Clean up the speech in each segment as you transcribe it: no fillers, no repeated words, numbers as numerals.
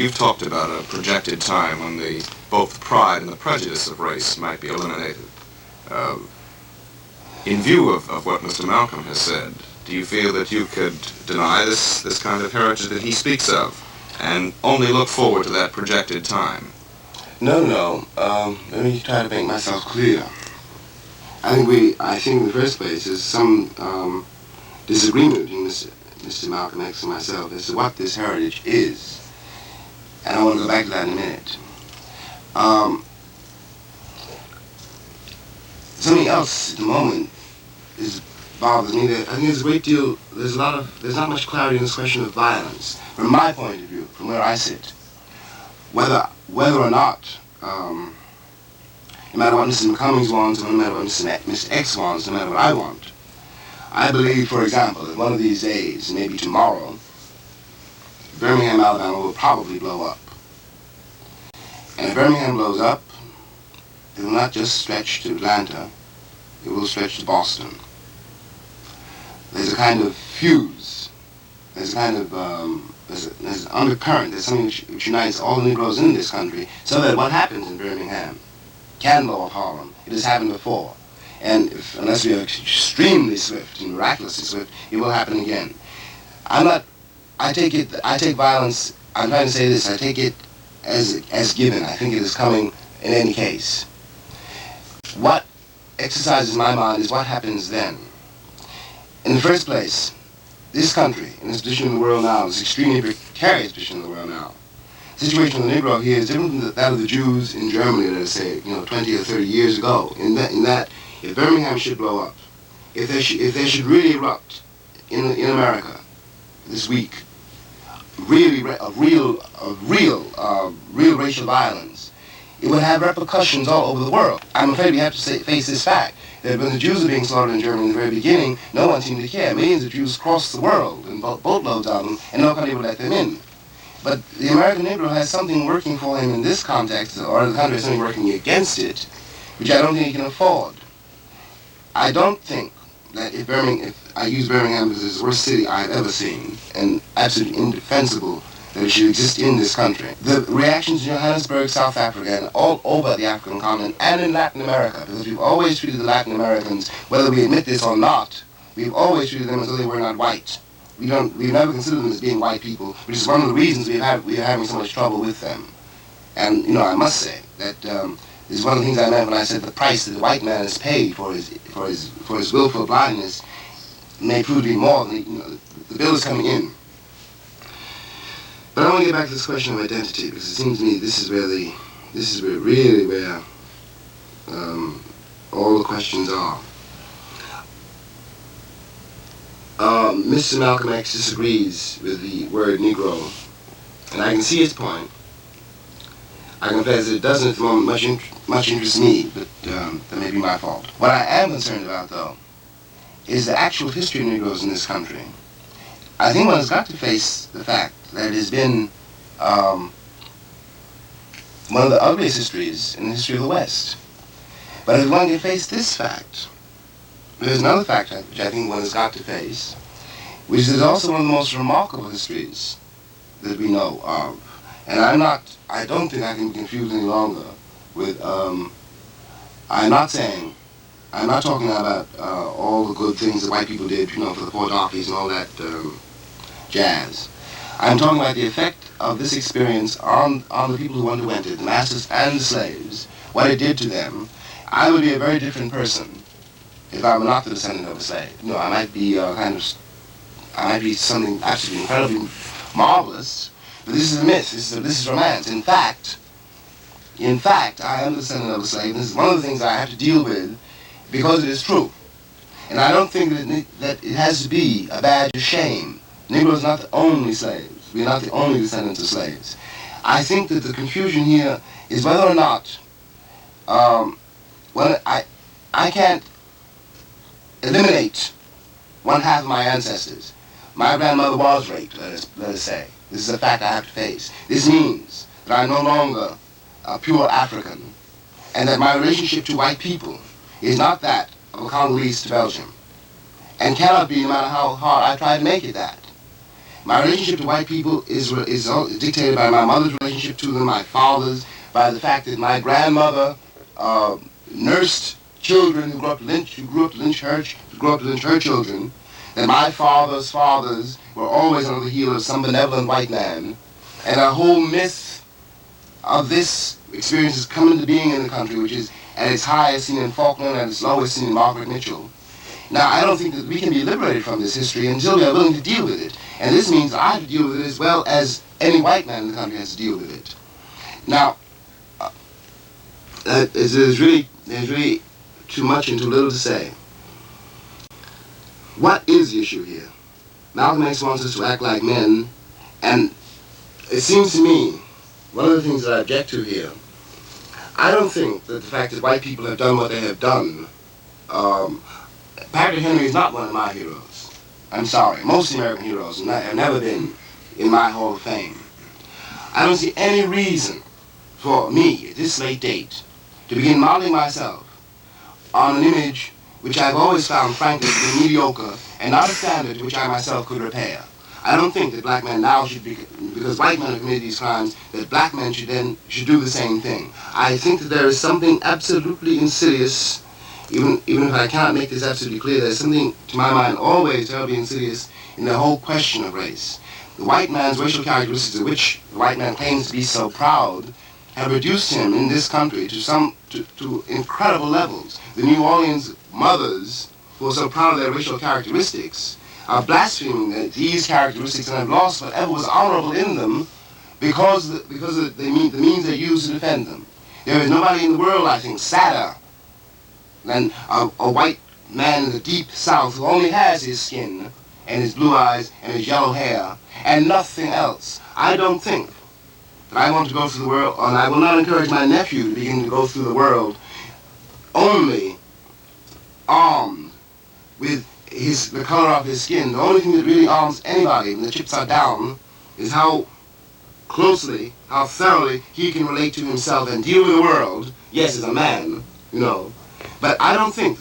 you've talked about a projected time when both the pride and the prejudice of race might be eliminated. In view of what Mr. Malcom has said, do you feel that you could deny this kind of heritage that he speaks of and only look forward to that projected time? No. Let me try to make myself clear. I think in the first place, there's some disagreement between Mr. Malcom X and myself as to what this heritage is. And I want to go back to that in a minute. Something else at the moment bothers me. I think there's a great deal, there's not much clarity in this question of violence. From my point of view, from where I sit, whether or not, no matter what Mr. Cummings wants, no matter what Mr. X wants, no matter what I want, I believe, for example, that one of these days, maybe tomorrow, Birmingham, Alabama will probably blow up. And if Birmingham blows up, it will not just stretch to Atlanta, it will stretch to Boston. There's a kind of fuse, there's a kind of, there's an undercurrent, there's something which unites all the Negroes in this country, so that what happens in Birmingham can blow up Harlem. It has happened before. And unless we are extremely swift and miraculously swift, it will happen again. I take violence, I'm trying to say this, I take it as given. I think it is coming in any case. What exercises my mind is what happens then. In the first place, this country, in its position in the world now, this extremely precarious position in the world now, the situation of the Negro here is different than that of the Jews in Germany, let us say, 20 or 30 years ago, in that if Birmingham should blow up, if there should really erupt in America this week, really real racial violence, it would have repercussions all over the world. I'm afraid we have to face this fact that when the Jews were being slaughtered in Germany in the very beginning, no one seemed to care. Millions of Jews crossed the world, and boatloads of them, and no country would let them in. But the American Negro has something working for him in this context, or the country has something working against it, which I don't think he can afford. I don't think that if I use Birmingham as the worst city I've ever seen, and absolutely indefensible that it should exist in this country. The reactions in Johannesburg, South Africa, and all over the African continent, and in Latin America, because we've always treated the Latin Americans, whether we admit this or not, we've always treated them as though they were not white. We've never considered them as being white people, which is one of the reasons we are having so much trouble with them. And, I must say that this is one of the things I meant when I said the price that the white man has paid for his willful blindness may prove to be more than, the bill is coming in. But I want to get back to this question of identity, because it seems to me this is really where all the questions are. Mr. Malcom X disagrees with the word Negro, and I can see his point. I confess that it doesn't at the moment much interest me, but that may be my fault. What I am concerned about, though, is the actual history of Negroes in this country. I think one has got to face the fact that it has been one of the ugliest histories in the history of the West. But if one can face this fact, there's another fact which I think one has got to face, which is also one of the most remarkable histories that we know of. And I don't think I can be confused any longer with, I'm not talking about all the good things that white people did, for the poor darkies and all that jazz. I'm talking about the effect of this experience on the people who underwent it, the masters and the slaves, what it did to them. I would be a very different person if I were not the descendant of a slave. I might be I might be something absolutely incredibly marvelous, but this is a myth, this is romance. In fact, I am the descendant of a slave, and this is one of the things I have to deal with because it is true. And I don't think that it has to be a badge of shame. Negroes are not the only slaves. We are not the only descendants of slaves. I think that the confusion here is whether or not, I can't eliminate one half of my ancestors. My grandmother was raped, let us say. This is a fact I have to face. This means that I'm no longer a pure African, and that my relationship to white people is not that of a Congolese to Belgium, and cannot be, no matter how hard I try to make it that. My relationship to white people is dictated by my mother's relationship to them, my father's, by the fact that my grandmother nursed children who grew up to lynch her children, that my father's fathers were always under the heel of some benevolent white man, and a whole myth of this experience has come into being in the country, which is at its highest seen in Faulkner and at its lowest seen in Margaret Mitchell. Now, I don't think that we can be liberated from this history until we are willing to deal with it. And this means that I have to deal with it as well as any white man in the country has to deal with it. Now, there's really too much and too little to say. What is the issue here? Malcom X wants us to act like men, and it seems to me, one of the things that I object to here, I don't think that the fact that white people have done what they have done, Patrick Henry is not one of my heroes. I'm sorry. Most American heroes have never been in my Hall of Fame. I don't see any reason for me, at this late date, to begin modeling myself on an image which I've always found, frankly, to be mediocre and not a standard which I myself could repair. I don't think that black men now should be, because white men have committed these crimes, that black men should do the same thing. I think that there is something absolutely insidious, even if I cannot make this absolutely clear, there's something, to my mind, always terribly insidious in the whole question of race. The white man's racial characteristics, of which the white man claims to be so proud, have reduced him in this country to incredible levels. The New Orleans mothers, who are so proud of their racial characteristics, are blaspheming these characteristics and have lost whatever was honorable in them because of the means they use to defend them. There is nobody in the world, I think, sadder than a white man in the deep South who only has his skin and his blue eyes and his yellow hair and nothing else. I don't think that I want to go through the world, and I will not encourage my nephew to begin to go through the world only armed with the color of his skin. The only thing that really arms anybody when the chips are down is how closely, how thoroughly he can relate to himself and deal with the world, yes, as a man, you know. But I think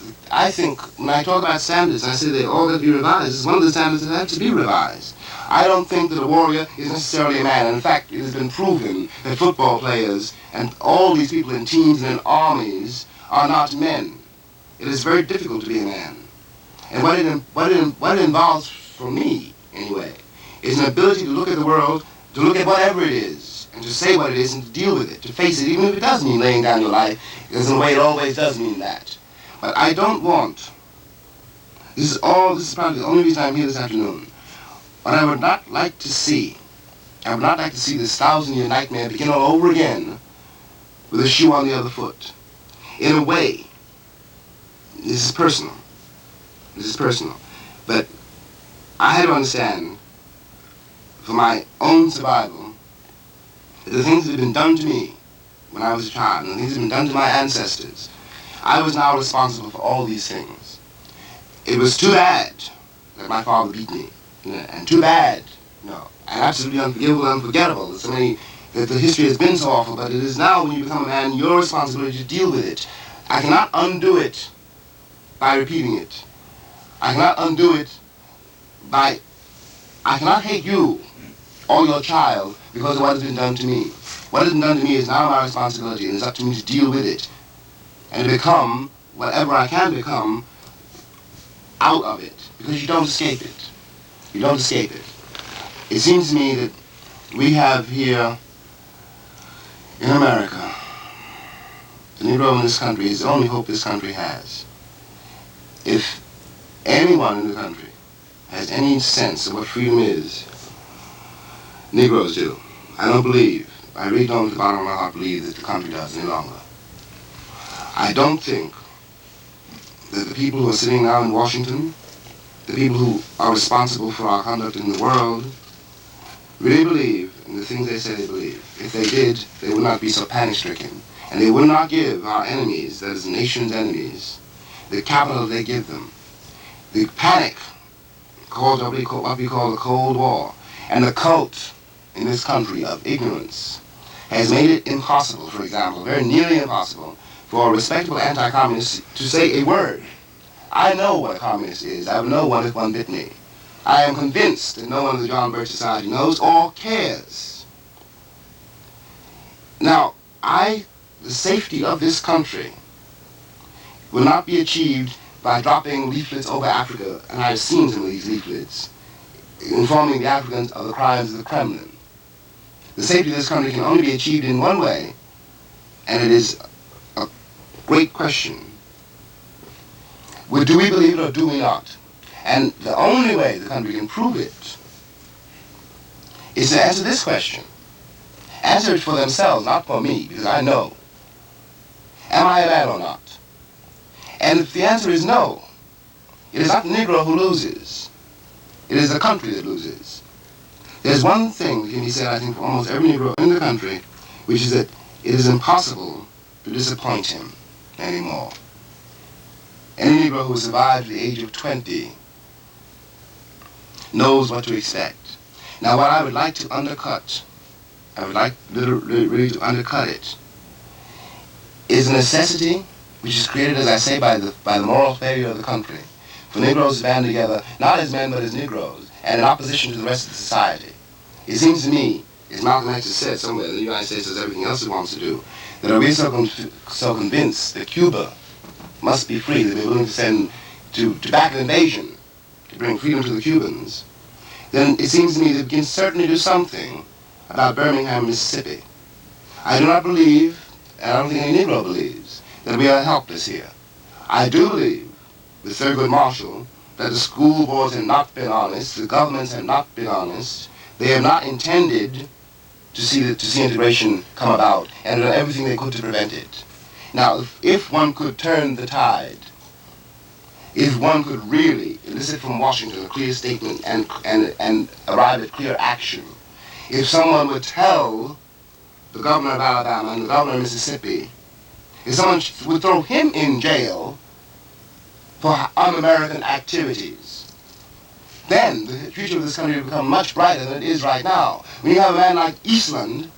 when I talk about standards, and I say they all have to be revised, it's one of the standards that have to be revised. I don't think that a warrior is necessarily a man. And in fact, it has been proven that football players and all these people in teams and in armies are not men. It is very difficult to be a man. And what it involves, for me anyway, is an ability to look at the world, to look at whatever it is, and to say what it is and to deal with it, to face it, even if it does mean laying down your life, because in a way it always does mean that. But I don't want, this is probably the only reason I'm here this afternoon, what I would not like to see, I would not like to see this 1,000-year nightmare begin all over again with a shoe on the other foot. In a way, this is personal, but I had to understand, for my own survival, that the things that had been done to me when I was a child, and the things that had been done to my ancestors, I was now responsible for all these things. It was too bad that my father beat me, and too bad, and absolutely unforgivable and unforgettable that the history has been so awful, but it is now, when you become a man, your responsibility to deal with it. I cannot undo it by repeating it. I cannot undo it I cannot hate you or your child because of what has been done to me. What has been done to me is now my responsibility, and it's up to me to deal with it and to become whatever I can become out of it, because you don't escape it. You don't escape it. It seems to me that we have here in America, the Negro in this country is the only hope this country has. If anyone in the country has any sense of what freedom is, Negroes do. I really don't at the bottom of my heart believe that the country does any longer. I don't think that the people who are sitting now in Washington, the people who are responsible for our conduct in the world, really believe in the things they say they believe. If they did, they would not be so panic-stricken. And they would not give our enemies, that is the nation's enemies, the capital they give them. The panic caused what we call the Cold War, and the cult in this country of ignorance has made it impossible, for example, very nearly impossible, for a respectable anti-communist to say a word. I know what a communist is. I would know one if one bit me. I am convinced that no one in the John Birch Society knows or cares. Now, the safety of this country will not be achieved by dropping leaflets over Africa, and I've seen some of these leaflets, informing the Africans of the crimes of the Kremlin. The safety of this country can only be achieved in one way, and it is a great question. Do we believe it or do we not? And the only way the country can prove it is to answer this question. Answer it for themselves, not for me, because I know. Am I a man or not? And if the answer is no, it is not the Negro who loses. It is the country that loses. There's one thing that can be said, I think, for almost every Negro in the country, which is that it is impossible to disappoint him anymore. Any Negro who survived the age of 20 knows what to expect. Now, what I would like to undercut, I would like really to undercut it, is a necessity which is created, as I say, by the moral failure of the country, for Negroes to band together, not as men, but as Negroes, and in opposition to the rest of the society. It seems to me, as Malcom X has said somewhere, the United States does everything else it wants to do, that are we so convinced that Cuba must be free, that we're willing to send to back an invasion to bring freedom to the Cubans, then it seems to me that we can certainly do something about Birmingham, Mississippi. I do not believe, and I don't think any Negro believes, that we are helpless here. I do believe, with Thurgood Marshall, that the school boards have not been honest, the governments have not been honest, they have not intended to see integration come about, and done everything they could to prevent it. Now, if one could turn the tide, if one could really elicit from Washington a clear statement and arrive at clear action, if someone would tell the governor of Alabama and the governor of Mississippi, if someone would throw him in jail for un-American activities, then the future of this country would become much brighter than it is right now. When you have a man like Eastland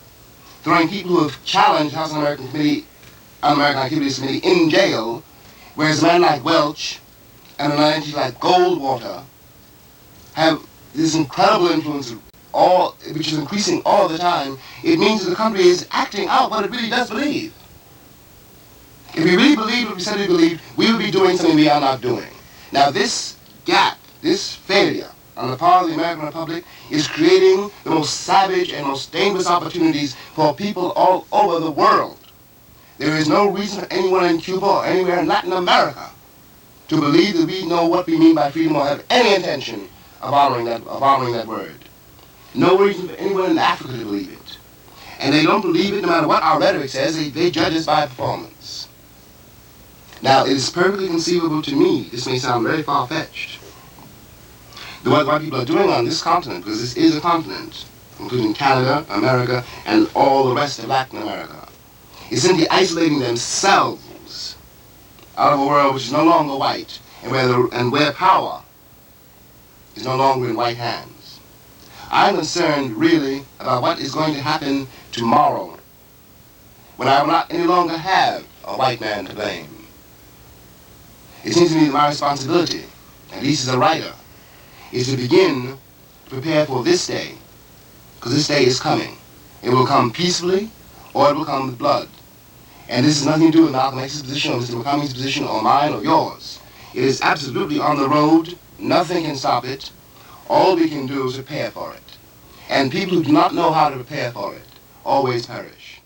throwing people who have challenged House Un-American Activities Committee in jail, whereas a man like Welch and an entity like Goldwater have this incredible influence, which is increasing all the time, it means that the country is acting out what it really does believe. If we really believe what we said we believe, we would be doing something we are not doing. Now this gap, this failure on the part of the American Republic is creating the most savage and most dangerous opportunities for people all over the world. There is no reason for anyone in Cuba or anywhere in Latin America to believe that we know what we mean by freedom or have any intention of honoring that word. No reason for anyone in Africa to believe it. And they don't believe it no matter what our rhetoric says, they judge us by performance. Now, it is perfectly conceivable to me, this may sound very far-fetched, that what people are doing on this continent, because this is a continent, including Canada, America, and all the rest of Latin America, is simply isolating themselves out of a world which is no longer white, and where power is no longer in white hands. I'm concerned, really, about what is going to happen tomorrow, when I will not any longer have a white man to blame. It seems to me that my responsibility, at least as a writer, is to begin to prepare for this day, because this day is coming. It will come peacefully, or it will come with blood. And this has nothing to do with Malcolm X's position, or Mr. McCumming's position, or mine, or yours. It is absolutely on the road. Nothing can stop it. All we can do is prepare for it. And people who do not know how to prepare for it always perish.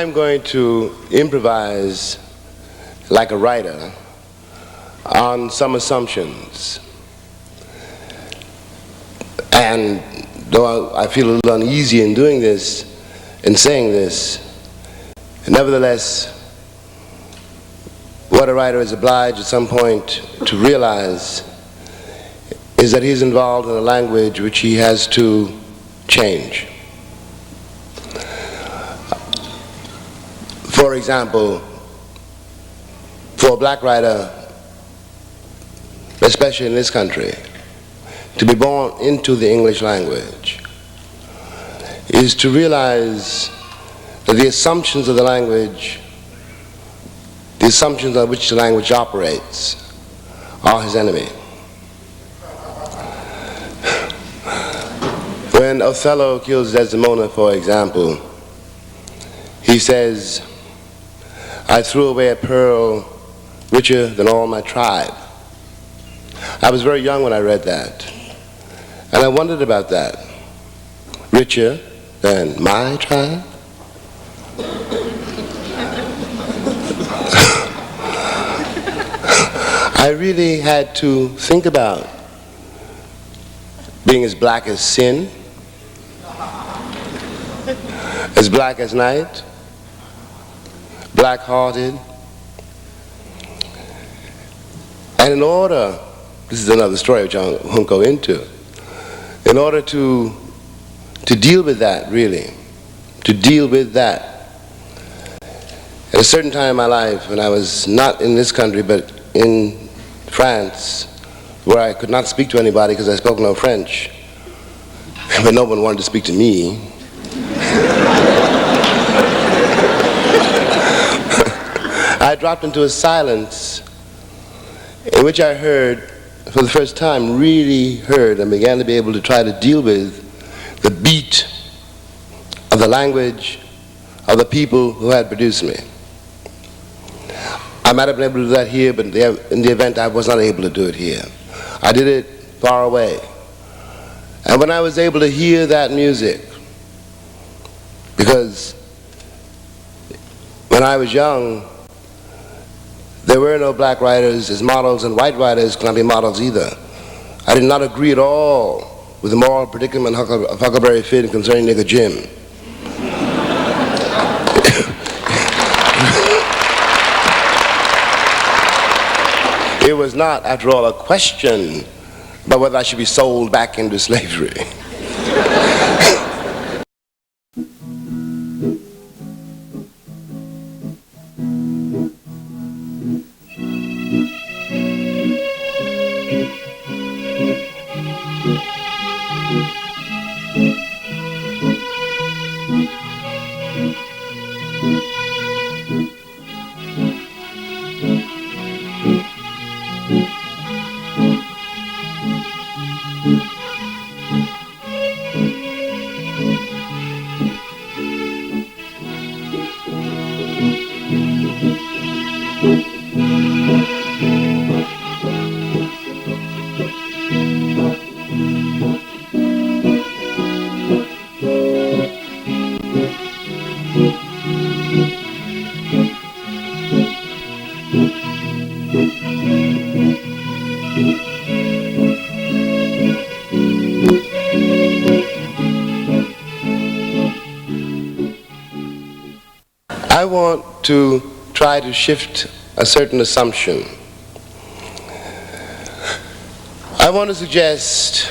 I'm going to improvise like a writer on some assumptions. And though I feel a little uneasy in doing this, in saying this, nevertheless, what a writer is obliged at some point to realize is that he's involved in a language which he has to change. For example, for a black writer, especially in this country, to be born into the English language is to realize that the assumptions of the language, the assumptions on which the language operates, are his enemy. When Othello kills Desdemona, for example, he says, "I threw away a pearl richer than all my tribe." I was very young when I read that, and I wondered about that. Richer than my tribe? I really had to think about being as black as sin, as black as night, black-hearted. And in order, this is another story which I won't go into, in order to deal with that, really, to deal with that, at a certain time in my life, when I was not in this country but in France, where I could not speak to anybody because I spoke no French, but no one wanted to speak to me. I dropped into a silence in which I heard, for the first time, really heard and began to be able to try to deal with the beat of the language of the people who had produced me. I might have been able to do that here, but in the event I was not able to do it here. I did it far away. And when I was able to hear that music, because when I was young, there were no black writers as models, and white writers could not be models either. I did not agree at all with the moral predicament of Huckleberry Finn concerning Nigger Jim. It was not, after all, a question about whether I should be sold back into slavery. I want to try to shift a certain assumption. I want to suggest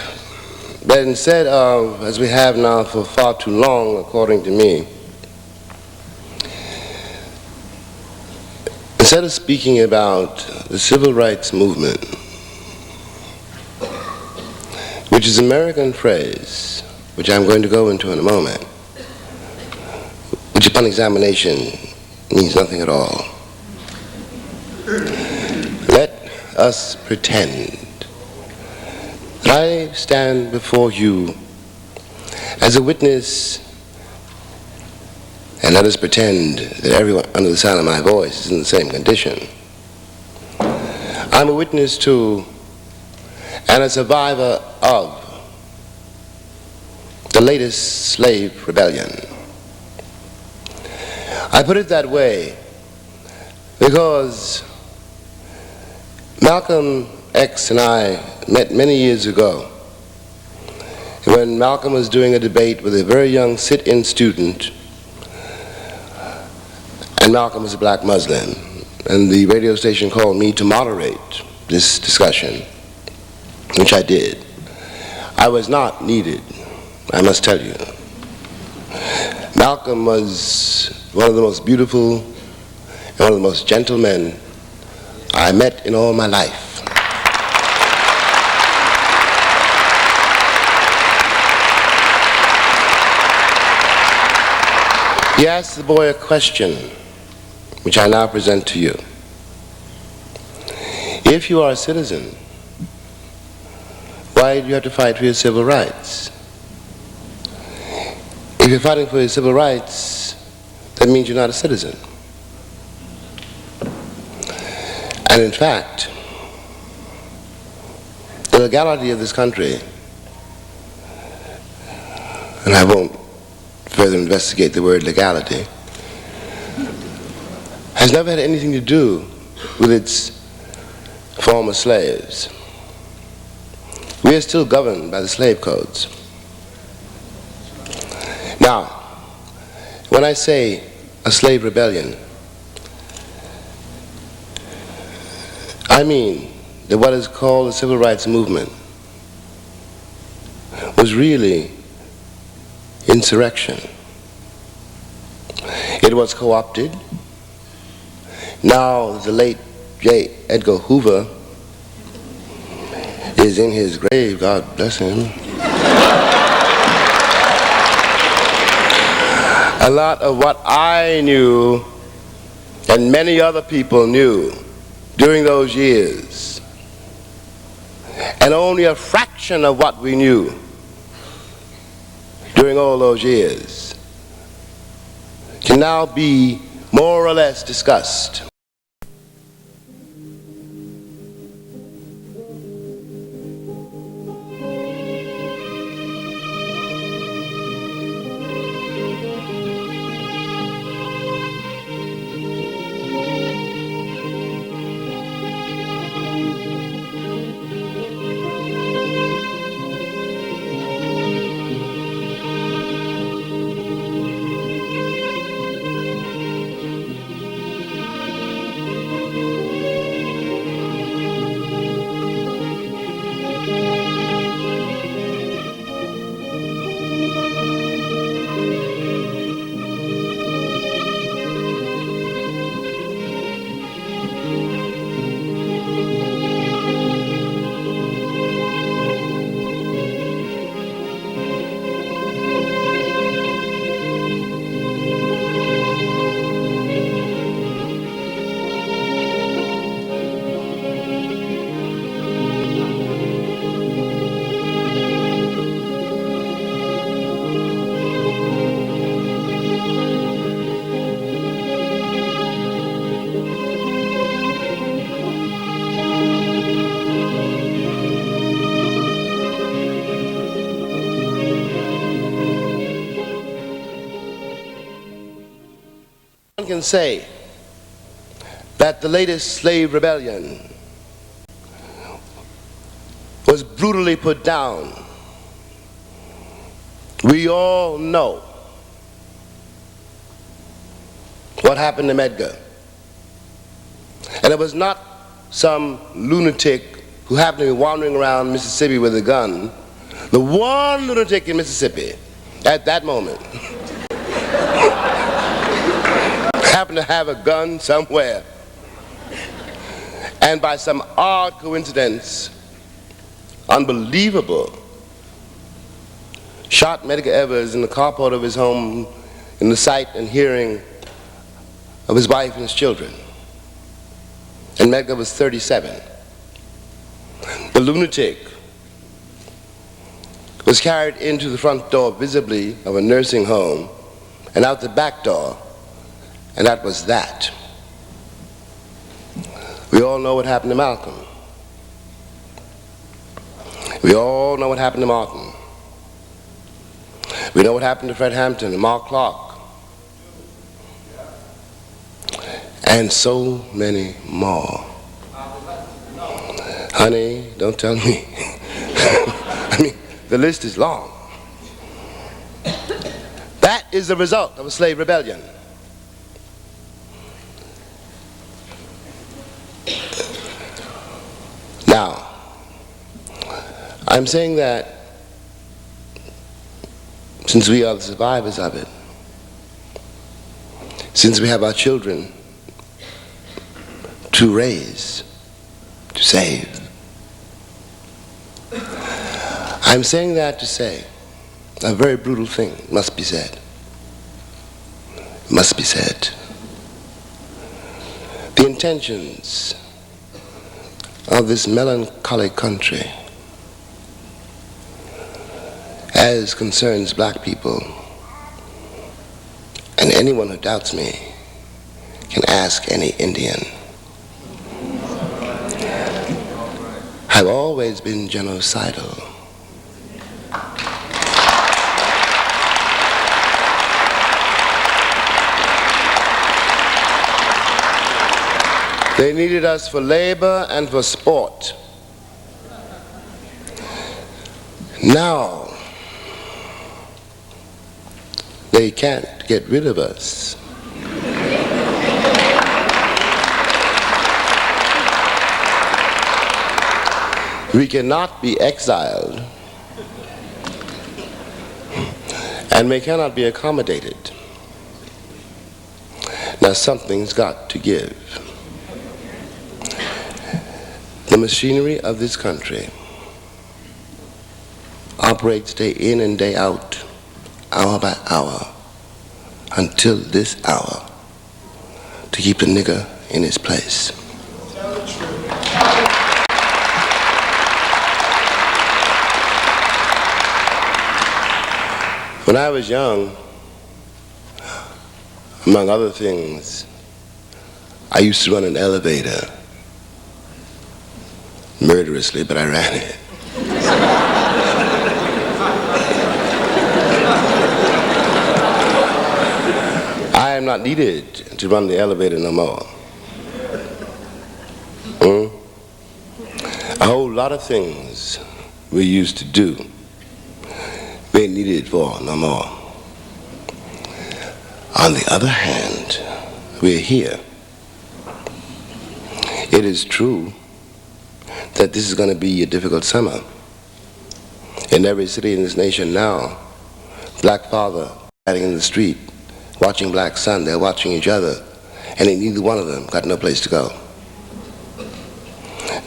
that instead of, as we have now for far too long, according to me, instead of speaking about the civil rights movement, which is an American phrase, which I'm going to go into in a moment, which upon examination means nothing at all. Let us pretend that I stand before you as a witness, and let us pretend that everyone under the sound of my voice is in the same condition. I'm a witness to and a survivor of the latest slave rebellion. I put it that way because Malcom X and I met many years ago when Malcolm was doing a debate with a very young sit-in student, and Malcolm was a black Muslim, and the radio station called me to moderate this discussion, which I did. I was not needed, I must tell you. Malcolm was one of the most beautiful and one of the most gentle men I met in all my life. He asked the boy a question, which I now present to you. If you are a citizen, why do you have to fight for your civil rights? If you're fighting for your civil rights, that means you're not a citizen. And in fact, the legality of this country, and I won't further investigate the word legality, has never had anything to do with its former slaves. We are still governed by the slave codes. Now, when I say a slave rebellion, I mean that what is called the civil rights movement was really insurrection. It was co-opted. Now the late J. Edgar Hoover is in his grave, God bless him. A lot of what I knew and many other people knew during those years, and only a fraction of what we knew during all those years, can now be more or less discussed. Can say that the latest slave rebellion was brutally put down. We all know what happened to Medgar. And it was not some lunatic who happened to be wandering around Mississippi with a gun. The one lunatic in Mississippi at that moment happened to have a gun somewhere, and by some odd coincidence, unbelievable, shot Medgar Evers in the carport of his home in the sight and hearing of his wife and his children. And Medgar was 37. The lunatic was carried into the front door visibly of a nursing home and out the back door. And that was that. We all know what happened to Malcolm. We all know what happened to Martin. We know what happened to Fred Hampton and Mark Clark. and so many more. Honey, don't tell me. I mean, the list is long. That is the result of a slave rebellion. Now, I'm saying that since we are the survivors of it, since we have our children to raise, to save, I'm saying that to say a very brutal thing must be said. Must be said. The intentions of this melancholy country as concerns black people, and anyone who doubts me can ask any Indian, have always been genocidal. They needed us for labor and for sport. Now, they can't get rid of us. We cannot be exiled, and we cannot be accommodated. Now something's got to give. The machinery of this country operates day in and day out, hour by hour, until this hour, to keep the nigger in his place. When I was young, among other things, I used to run an elevator. Murderously, but I ran it. I am not needed to run the elevator no more. A whole lot of things we used to do, we ain't needed for no more. On the other hand, we're here. It is true that this is going to be a difficult summer. In every city in this nation now, black father riding in the street, watching black son, they're watching each other, and neither one of them got no place to go.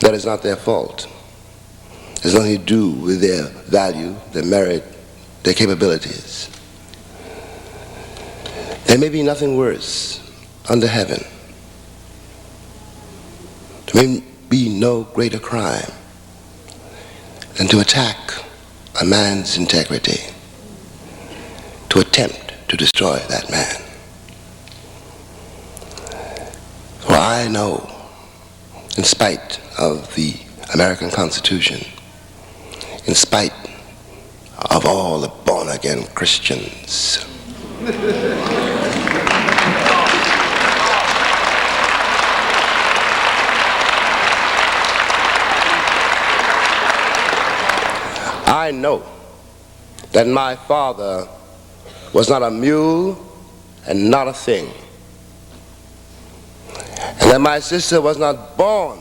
That is not their fault. It has nothing to do with their value, their merit, their capabilities. There may be nothing worse under heaven. There may be no greater crime than to attack a man's integrity, to attempt to destroy that man. For I know, in spite of the American Constitution, in spite of all the born-again Christians, I know that my father was not a mule and not a thing, and that my sister was not born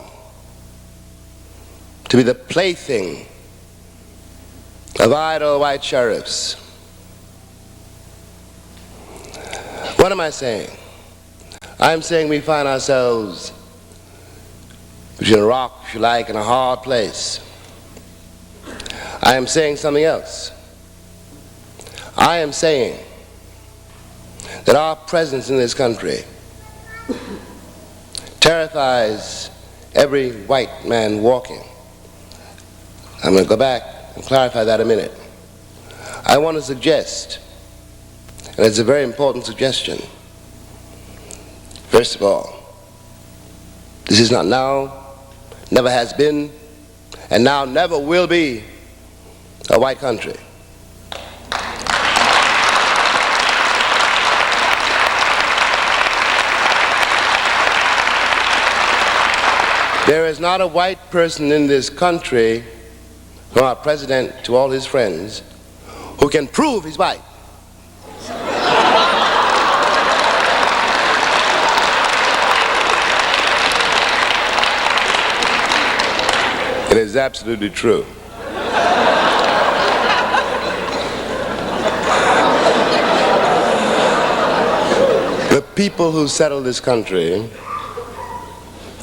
to be the plaything of idle white sheriffs. What am I saying? I'm saying we find ourselves between a rock, if you like, and a hard place. I am saying something else. I am saying that our presence in this country terrifies every white man walking. I'm going to go back and clarify that a minute. I want to suggest, and it's a very important suggestion, first of all, this is not now, never has been, and now never will be a white country. There is not a white person in this country, from our president to all his friends, who can prove he's white. It is absolutely true. The people who settled this country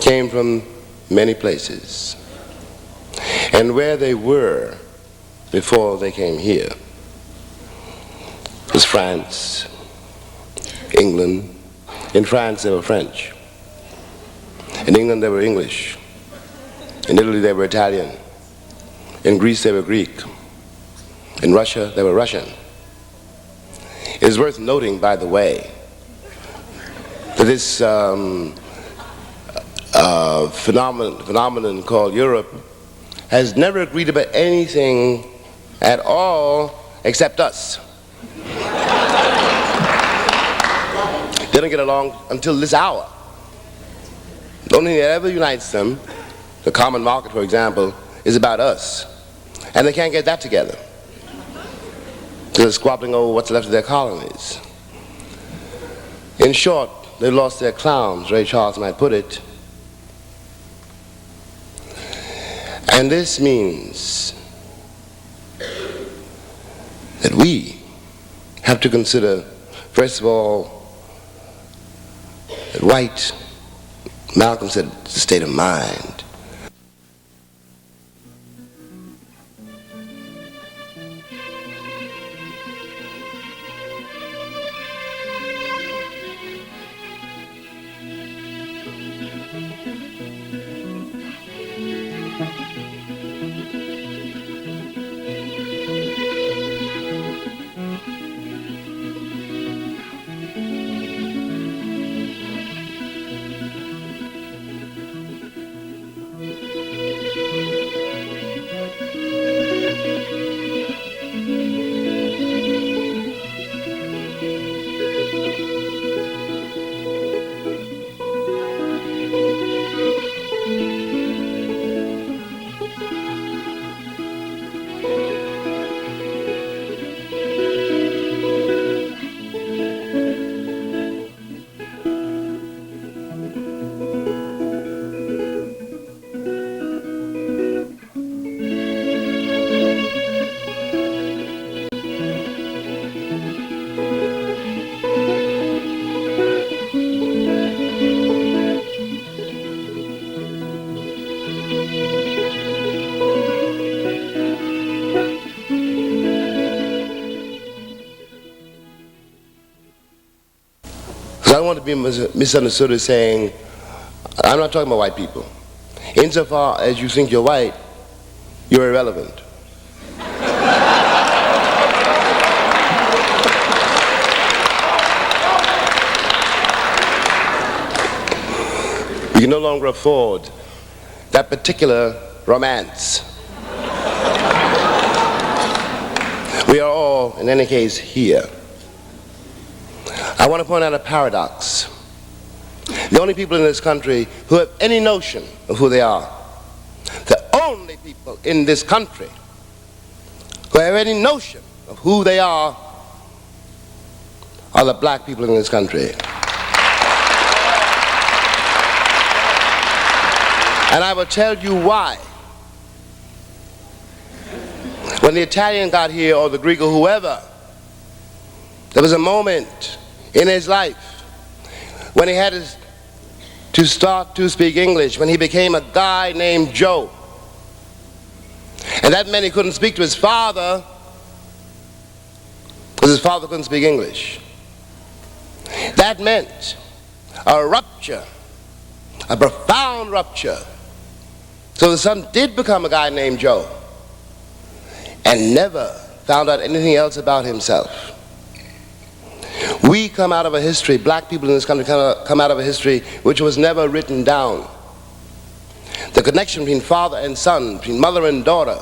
came from many places. And where they were before they came here was France, England. In France they were French. In England they were English. In Italy they were Italian. In Greece they were Greek. In Russia they were Russian. It is worth noting, by the way, that this phenomenon called Europe has never agreed about anything at all except us. They don't get along until this hour. The only thing that ever unites them, the common market, for example, is about us. And they can't get that together. So they're squabbling over what's left of their colonies. In short, they lost their clowns, Ray Charles might put it. And this means that we have to consider, first of all, that white, Malcolm said, it's a state of mind. I don't want to be misunderstood as saying, I'm not talking about white people. Insofar as you think you're white, you're irrelevant. We can no longer afford that particular romance. We are all, in any case, here. I want to point out a paradox. The only people in this country who have any notion of who they are, the only people in this country who have any notion of who they are the black people in this country. And I will tell you why. When the Italian got here, or the Greek, or whoever, there was a moment in his life when he had to start to speak English, when he became a guy named Joe. And that meant he couldn't speak to his father because his father couldn't speak English. That meant a rupture, a profound rupture. So the son did become a guy named Joe and never found out anything else about himself. We come out of a history, black people in this country come out of a history which was never written down. The connection between father and son, between mother and daughter,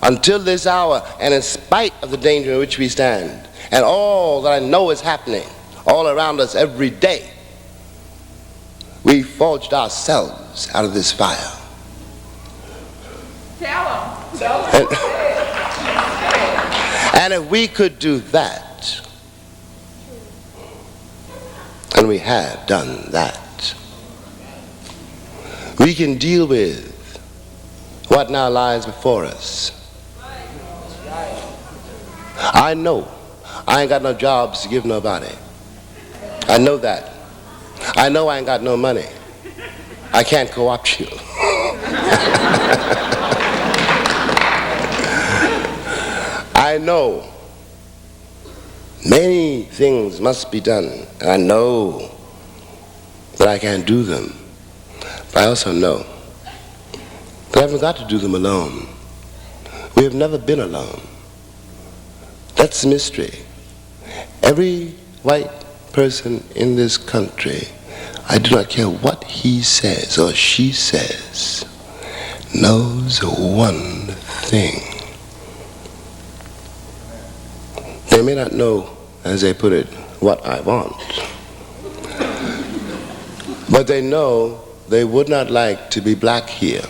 until this hour, and in spite of the danger in which we stand, and all that I know is happening all around us every day, we forged ourselves out of this fire. And if we could do that, and we have done that, we can deal with what now lies before us. I know I ain't got no jobs to give nobody. I know that. I know I ain't got no money. I can't co-opt you. I know many things must be done, and I know that I can't do them. But I also know that I haven't got to do them alone. We have never been alone. That's the mystery. Every white person in this country, I do not care what he says or she says, knows one thing. They may not know, as they put it, what I want, but they know they would not like to be black here.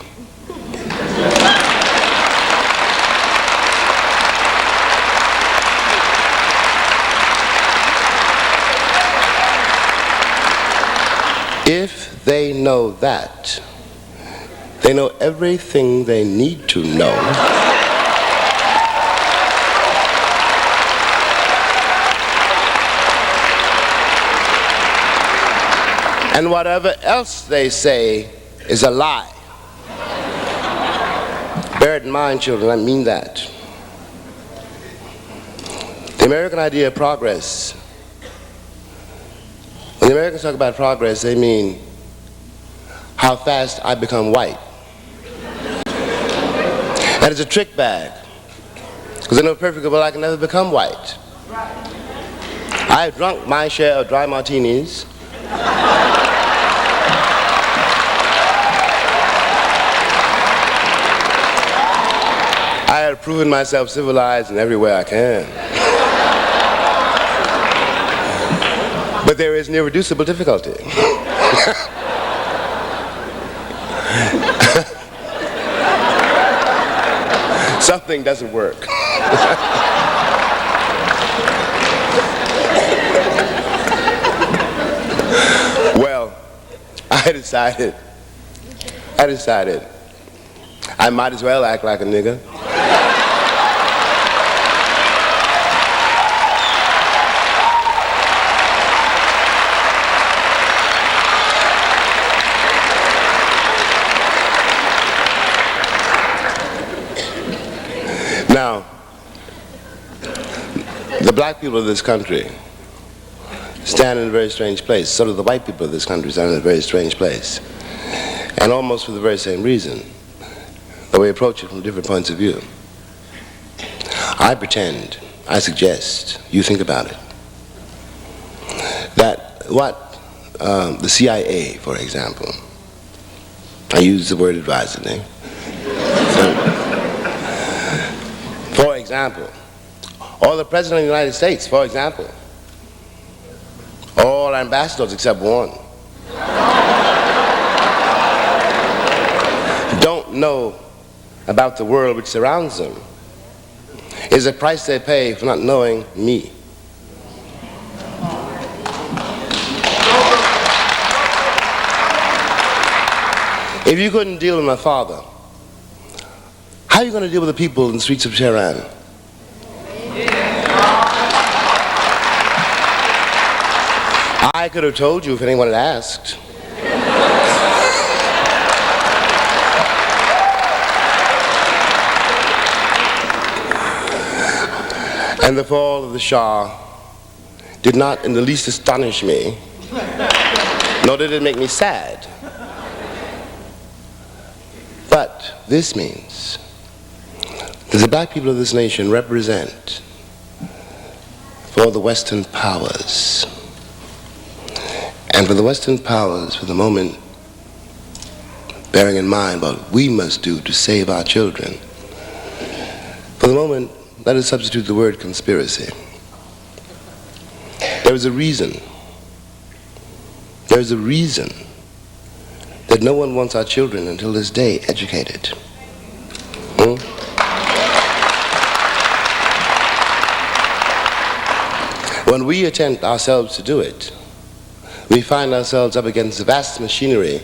If they know that, they know everything they need to know. And whatever else they say is a lie. Bear it in mind, children, I mean that. The American idea of progress, when the Americans talk about progress, they mean how fast I become white. And it's a trick bag, because I know perfectly well I can never become white. I've drunk my share of dry martinis. I have proven myself civilized in every way I can. But there is an irreducible difficulty. Something doesn't work. Well, I decided I might as well act like a nigger. Now, the black people of this country stand in a very strange place. So do the white people of this country stand in a very strange place. And almost for the very same reason, but we approach it from different points of view. I pretend, I suggest, you think about it, that what the CIA, for example, I use the word advisedly, for example, or the President of the United States, for example, all ambassadors except one, don't know about the world which surrounds them, is the price they pay for not knowing me. If you couldn't deal with my father, how are you going to deal with the people in the streets of Tehran? I could have told you if anyone had asked. And the fall of the Shah did not in the least astonish me, nor did it make me sad. But this means that the black people of this nation represent for the Western powers, and for the Western powers, for the moment, bearing in mind what we must do to save our children, for the moment, let us substitute the word conspiracy. There is a reason But no one wants our children until this day educated. When we attempt ourselves to do it, we find ourselves up against the vast machinery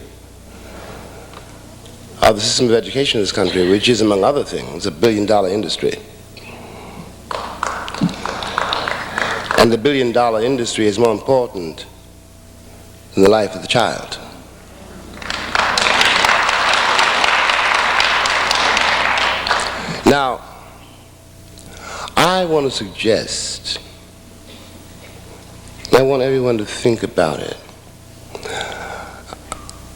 of the system of education in this country, which is, among other things, a billion-dollar industry. And the billion-dollar industry is more important than the life of the child. Now, I want to suggest, I want everyone to think about it.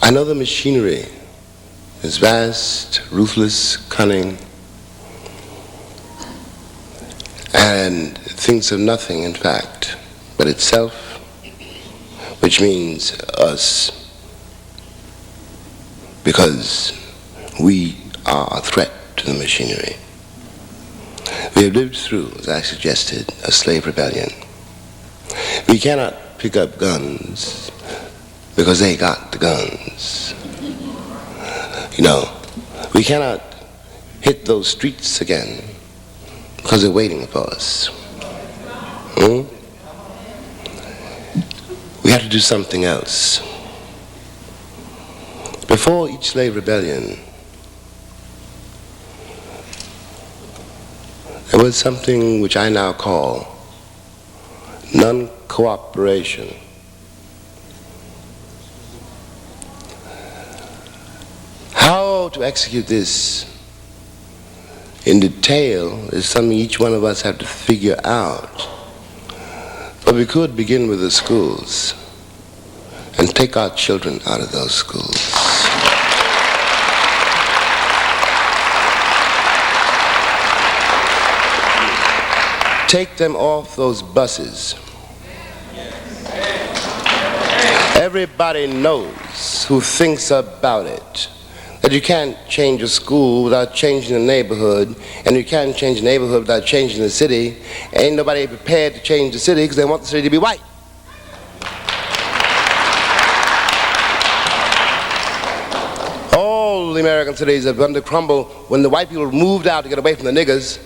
I know the machinery is vast, ruthless, cunning, and thinks of nothing, in fact, but itself, which means us, because we are a threat to the machinery. We have lived through, as I suggested, a slave rebellion. We cannot pick up guns because they got the guns. You know, we cannot hit those streets again because they're waiting for us. We have to do something else. Before each slave rebellion, there was something which I now call non-cooperation. How to execute this in detail is something each one of us have to figure out. But we could begin with the schools and take our children out of those schools. Take them off those buses. Everybody knows who thinks about it that you can't change a school without changing the neighborhood, and you can't change the neighborhood without changing the city. Ain't nobody prepared to change the city because they want the city to be white. All the American cities have begun to crumble when the white people moved out to get away from the niggers.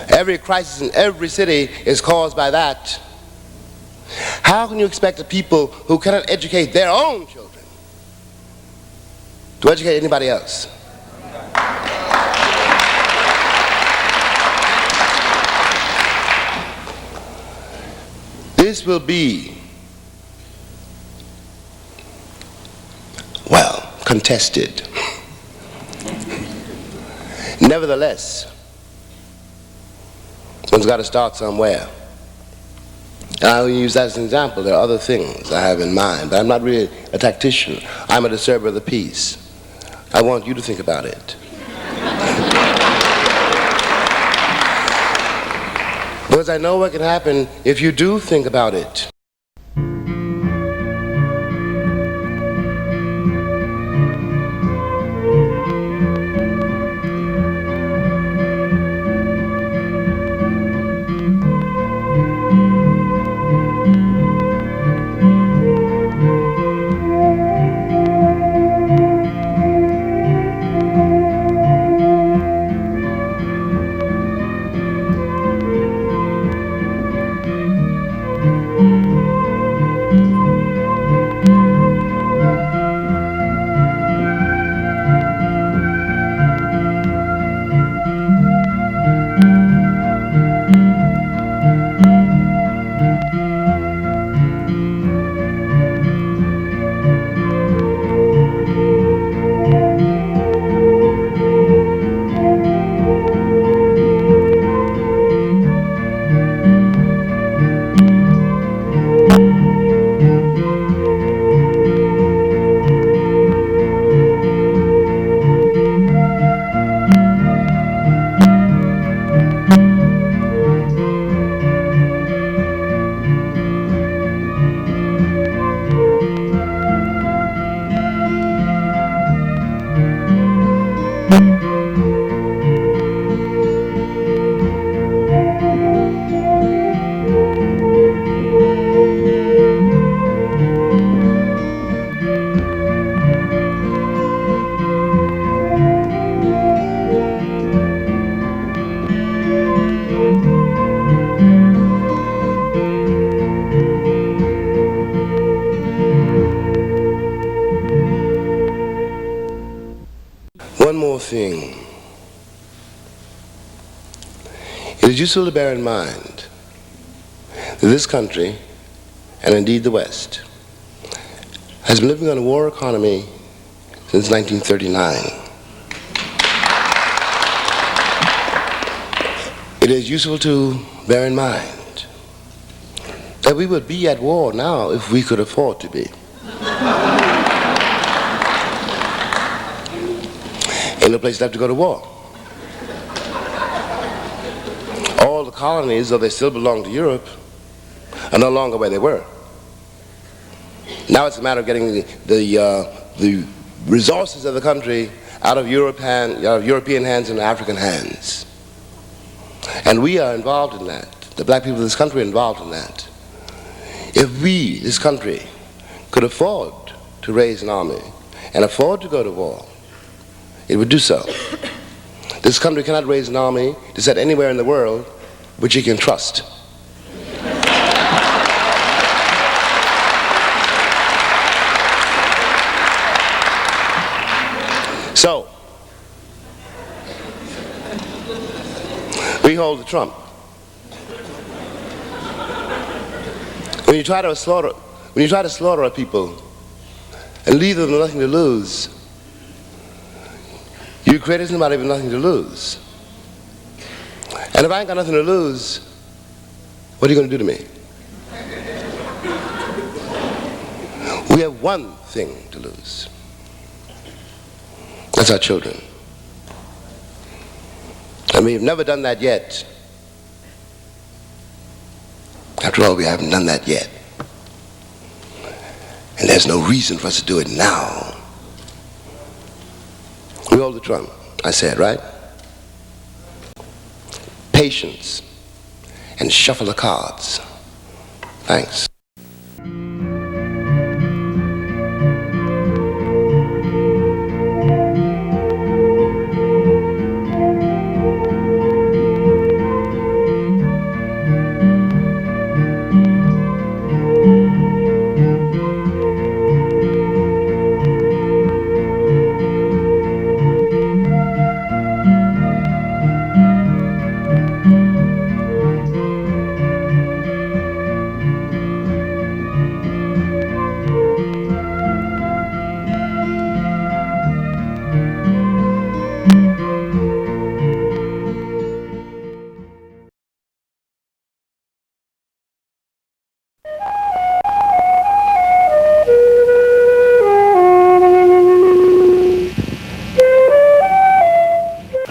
Every crisis in every city is caused by that. How can you expect the people who cannot educate their own children to educate anybody else? This will be, well, contested. Nevertheless, one's got to start somewhere. And I'll use that as an example. There are other things I have in mind, but I'm not really a tactician. I'm a disturber of the peace. I want you to think about it. Because I know what can happen if you do think about it. more thing. It is useful to bear in mind that this country, and indeed the West, has been living on a war economy since 1939. It is useful to bear in mind that we would be at war now if we could afford to be. Ain't no place left to go to war. All the colonies, though they still belong to Europe, are no longer where they were. Now it's a matter of getting the resources of the country out of European hands and African hands. And we are involved in that. The black people of this country are involved in that. If we, this country, could afford to raise an army and afford to go to war, it would do so. This country cannot raise an army to set anywhere in the world which it can trust. So, we hold the trump. When you try to slaughter a people and leave them with nothing to lose, you created somebody with nothing to lose. And if I ain't got nothing to lose, what are you going to do to me? We have one thing to lose. That's our children. And we've never done that yet. After all, we haven't done that yet. And there's no reason for us to do it now. We hold the trump, I said, right? Patience and shuffle the cards. Thanks.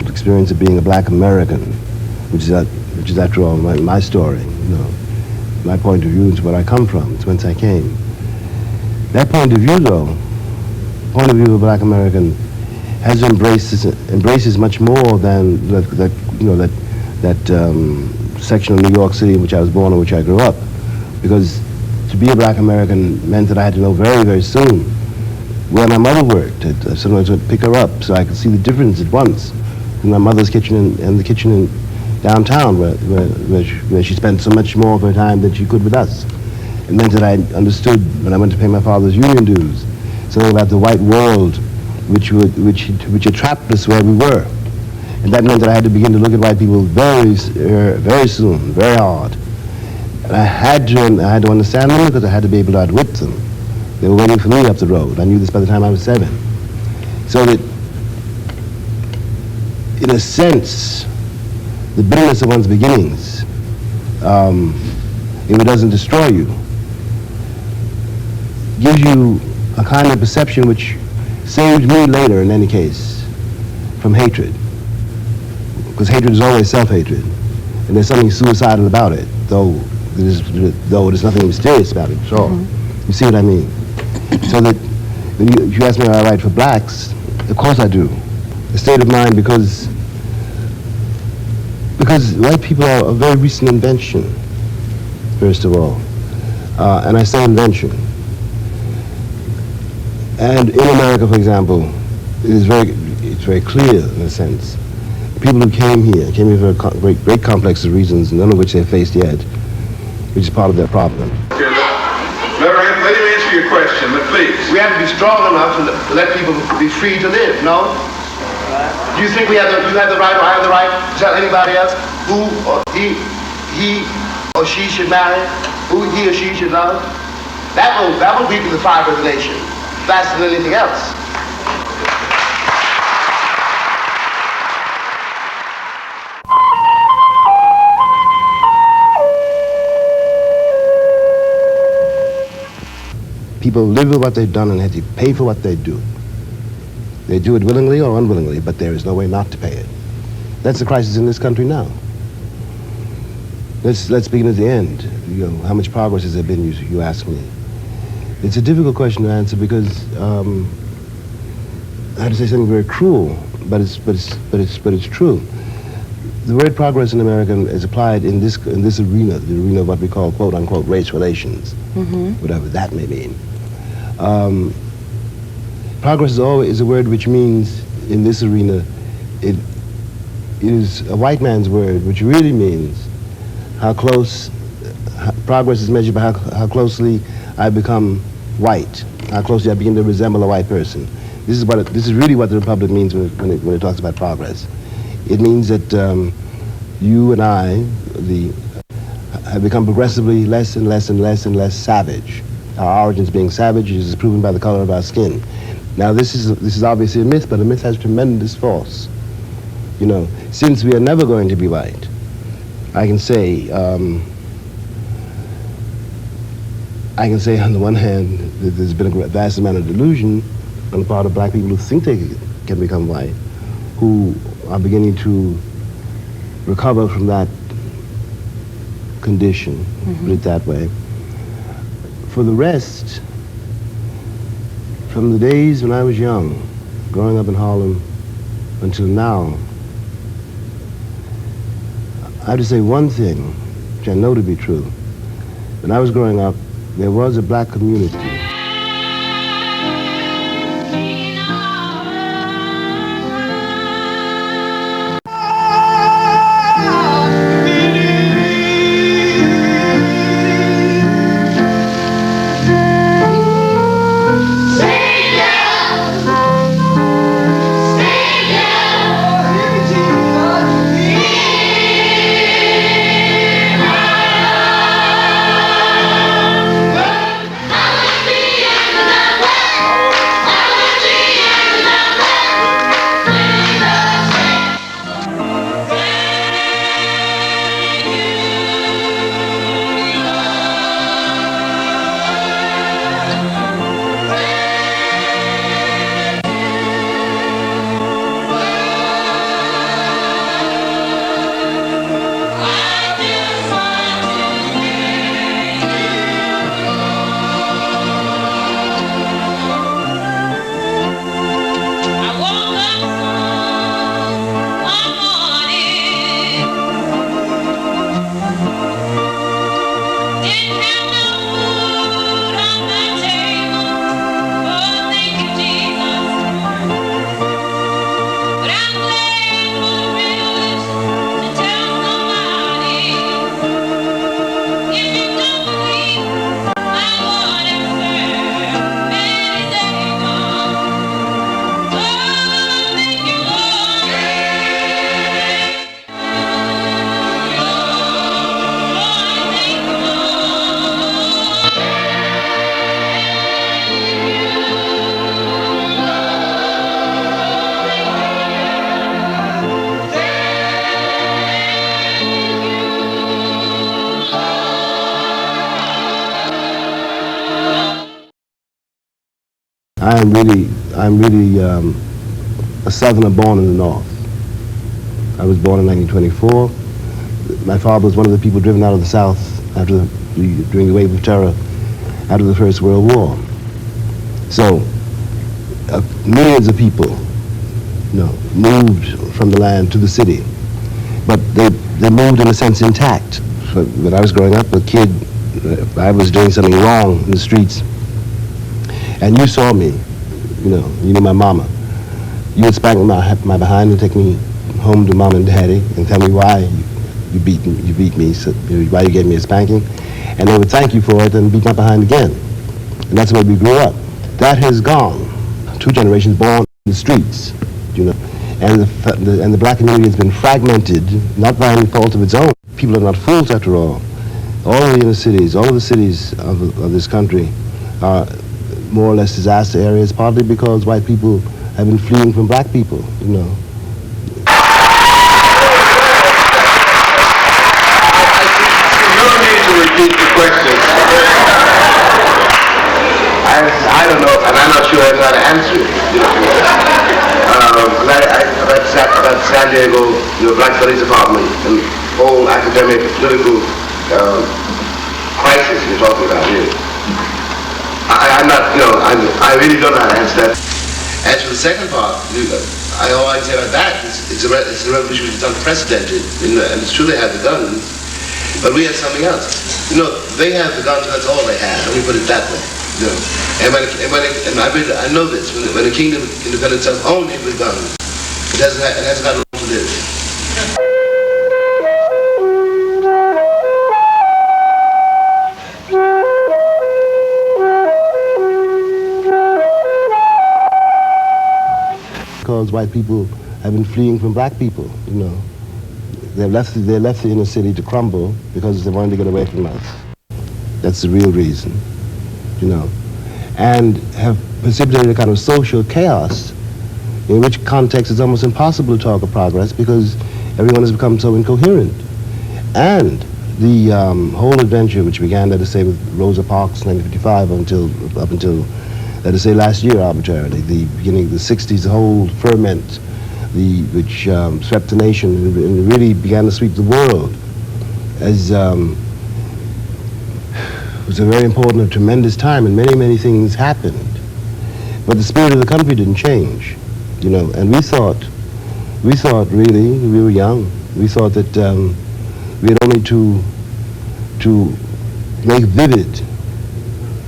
Experience of being a black American, which is after all my story, you know. My point of view is where I come from, it's whence I came. That point of view, though, point of view of a black American has embraces much more than that section of New York City in which I was born and which I grew up. Because to be a black American meant that I had to know very, very soon where my mother worked. Someone would pick her up so I could see the difference at once in my mother's kitchen and the kitchen in downtown where she spent so much more of her time than she could with us. It meant that I understood when I went to pay my father's union dues something about the white world which had trapped us where we were. And that meant that I had to begin to look at white people very soon, very hard. And I had to understand them because I had to be able to outwit them. They were waiting for me up the road. I knew this by the time I was 7. So that, in a sense, the bitterness of one's beginnings, if it doesn't destroy you, gives you a kind of perception which saved me later, in any case, from hatred. Because hatred is always self-hatred, and there's something suicidal about it, though there's nothing mysterious about it at all. Mm-hmm. You see what I mean? So that if you ask me if I write for blacks, of course I do. A state of mind because white people are a very recent invention, first of all. And I say invention. And in America, for example, it's very clear, in a sense. People who came here for great complex of reasons, none of which they've faced yet, which is part of their problem. Let him answer your question, but please. We have to be strong enough to let people be free to live, no? Do you think you have the right, or I have the right to tell anybody else who or he or she should marry, who he or she should love? That will weaken the fiber of the nation faster than anything else. People live with what they've done and have to pay for what they do. They do it willingly or unwillingly, but there is no way not to pay it. That's the crisis in this country now. Let's begin at the end. You know, how much progress has there been, you ask me? It's a difficult question to answer because I had to say something very cruel, but it's true. The word progress in America is applied in this arena, the arena of what we call quote unquote race relations, whatever that may mean. Progress is a word which means in this arena it is a white man's word, which really means progress is measured by how closely I become white, how closely I begin to resemble a white person. This is really what the Republic means when it talks about progress. It means that you and I have become progressively less and less and less and less savage. Our origins being savage is proven by the color of our skin. Now this is obviously a myth, but a myth has tremendous force. You know, since we are never going to be white, I can say on the one hand that there's been a vast amount of delusion on the part of black people who think they can become white, who are beginning to recover from that condition, put it that way. For the rest, from the days when I was young, growing up in Harlem, until now, I have to say one thing, which I know to be true. When I was growing up, there was a black community. I'm really a Southerner born in the North. I was born in 1924. My father was one of the people driven out of the South during the wave of terror after the First World War. So millions of people, moved from the land to the city, but they moved in a sense intact. So when I was growing up, a kid, I was doing something wrong in the streets, and you saw me. You knew my mama. You would spank my behind and take me home to mom and daddy and tell me why you beat me, so, why you gave me a spanking, and they would thank you for it and beat my behind again. And that's the way we grew up. That has gone. 2 generations born in the streets, and the black community has been fragmented, not by any fault of its own. People are not fools after all. All of the inner cities, all of the cities of this country are more or less disaster areas, partly because white people have been fleeing from black people, you know. No need to repeat the question. I don't know, and I'm not sure I know how to answer it. About San Diego, Black Studies Department, and whole academic, political crisis you're talking about here. I'm not, I really don't know how to answer that. As for the second part, all I can say about that is it's a revolution which is unprecedented, and it's true they have the guns, but we have something else. They have the guns, that's all they have. Let me put it that way. And I know this. When a kingdom defends itself only with guns, it hasn't got long to live. Because white people have been fleeing from black people, They left the inner city to crumble because they wanted to get away from us. That's the real reason, and have precipitated a kind of social chaos in which context it's almost impossible to talk of progress because everyone has become so incoherent. And the whole adventure, which began, let us say, with Rosa Parks in 1955 up until, let us say, last year arbitrarily, the beginning of the 60s, the whole ferment which swept the nation and really began to sweep the world, as was a very important and tremendous time, and many, many things happened. But the spirit of the country didn't change, and we thought really, we were young, we thought that we had only to make vivid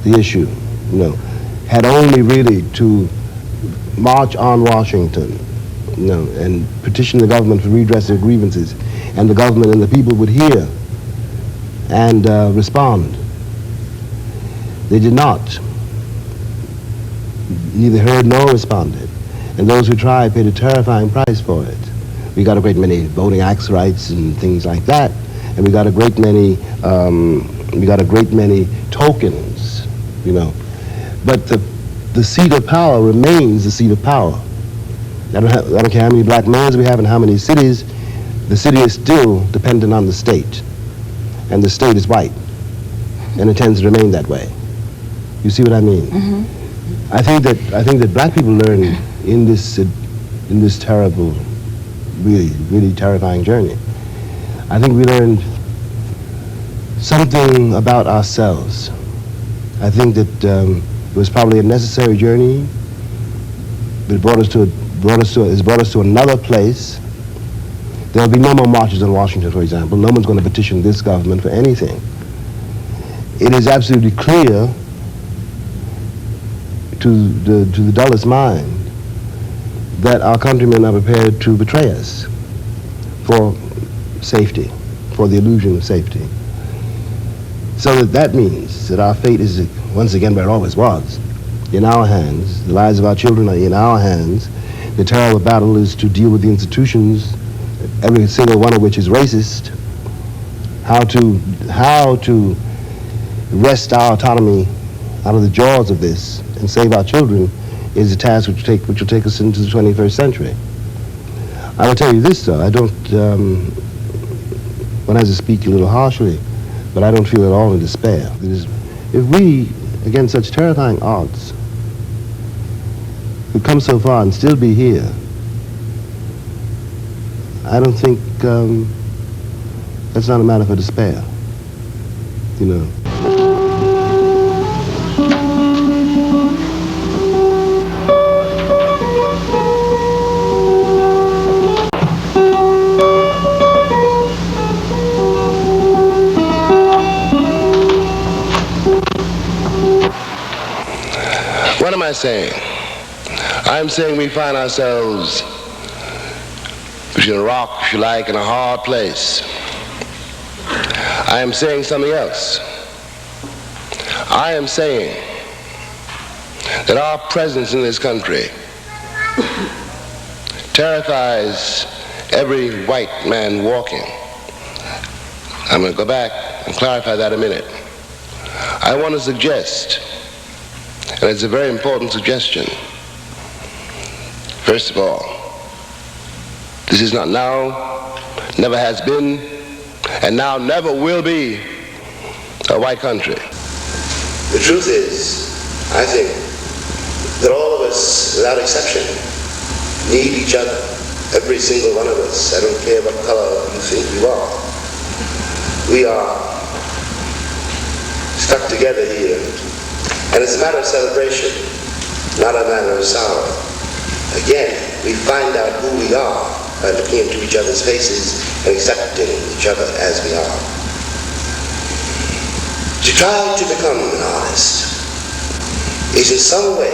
the issue, had only really to march on Washington, and petition the government for redress of grievances, and the government and the people would hear and respond. They did not. Neither heard nor responded. And those who tried paid a terrifying price for it. We got a great many voting acts rights and things like that, and we got a great many tokens, But the seat of power remains the seat of power. I don't care how many black mayors we have and how many cities, the city is still dependent on the state. And the state is white. And it tends to remain that way. You see what I mean? Mm-hmm. I think that black people learn in this terrible, really, really terrifying journey. I think we learned something about ourselves. I think that it was probably a necessary journey, but it brought us to another place. There'll be no more marches in Washington, for example. No one's going to petition this government for anything. It is absolutely clear to the dullest mind that our countrymen are prepared to betray us for safety, for the illusion of safety. So that means that our fate is once again where it always was, in our hands. The lives of our children are in our hands. The terrible battle is to deal with the institutions, every single one of which is racist. How to wrest our autonomy out of the jaws of this and save our children is a task which will take us into the 21st century. I will tell you this, though. I don't, one has to speak a little harshly, but I don't feel at all in despair. If we, against such terrifying odds, could come so far and still be here, I don't think that's not a matter for despair, What am I saying? I'm saying we find ourselves between a rock, if you like, and a hard place. I am saying something else. I am saying that our presence in this country terrifies every white man walking. I'm going to go back and clarify that a minute. I want to suggest, and it's a very important suggestion, first of all, this is not now, never has been, and now never will be a white country. The truth is, I think, that all of us, without exception, need each other. Every single one of us. I don't care what color you think you are. We are stuck together here. And it's a matter of celebration, not a matter of sorrow. Again, we find out who we are by looking into each other's faces and accepting each other as we are. To try to become an artist is in some way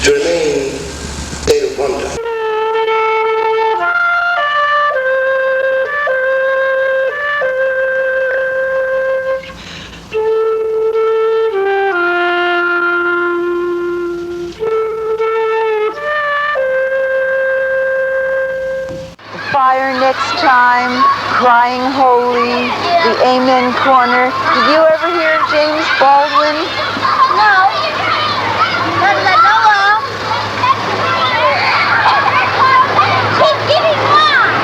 to remain in a state of wonder. Fire next time, crying holy, the amen corner. Did you ever hear of James Baldwin? No. Not that I know of. Keep getting mobbed.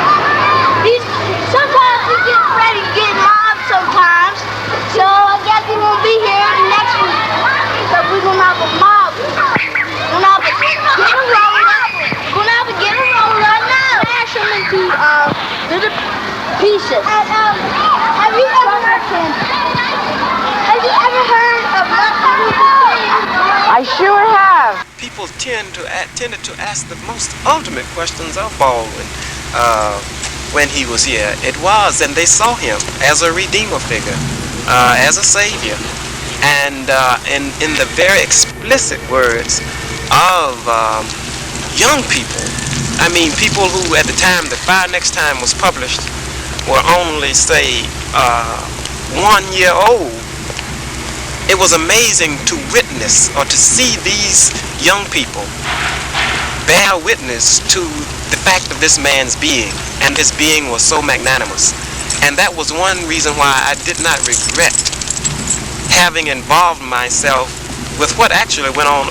Sometimes we get ready to get mobbed sometimes. So I guess we won't be here next week. So we're going to have a mob. We're going to have a get a roll up. We're going to have a get a roll up now. Smash them into little pieces. Have you ever heard of I sure have. People tended to ask the most ultimate questions of Baldwin when he was here. It was, and they saw him as a redeemer figure, as a savior, and in the very explicit words of young people. I mean, people who at the time the Fire Next Time was published were only, say, 1 year old. It was amazing to witness or to see these young people bear witness to the fact of this man's being, and his being was so magnanimous. And that was one reason why I did not regret having involved myself with what actually went on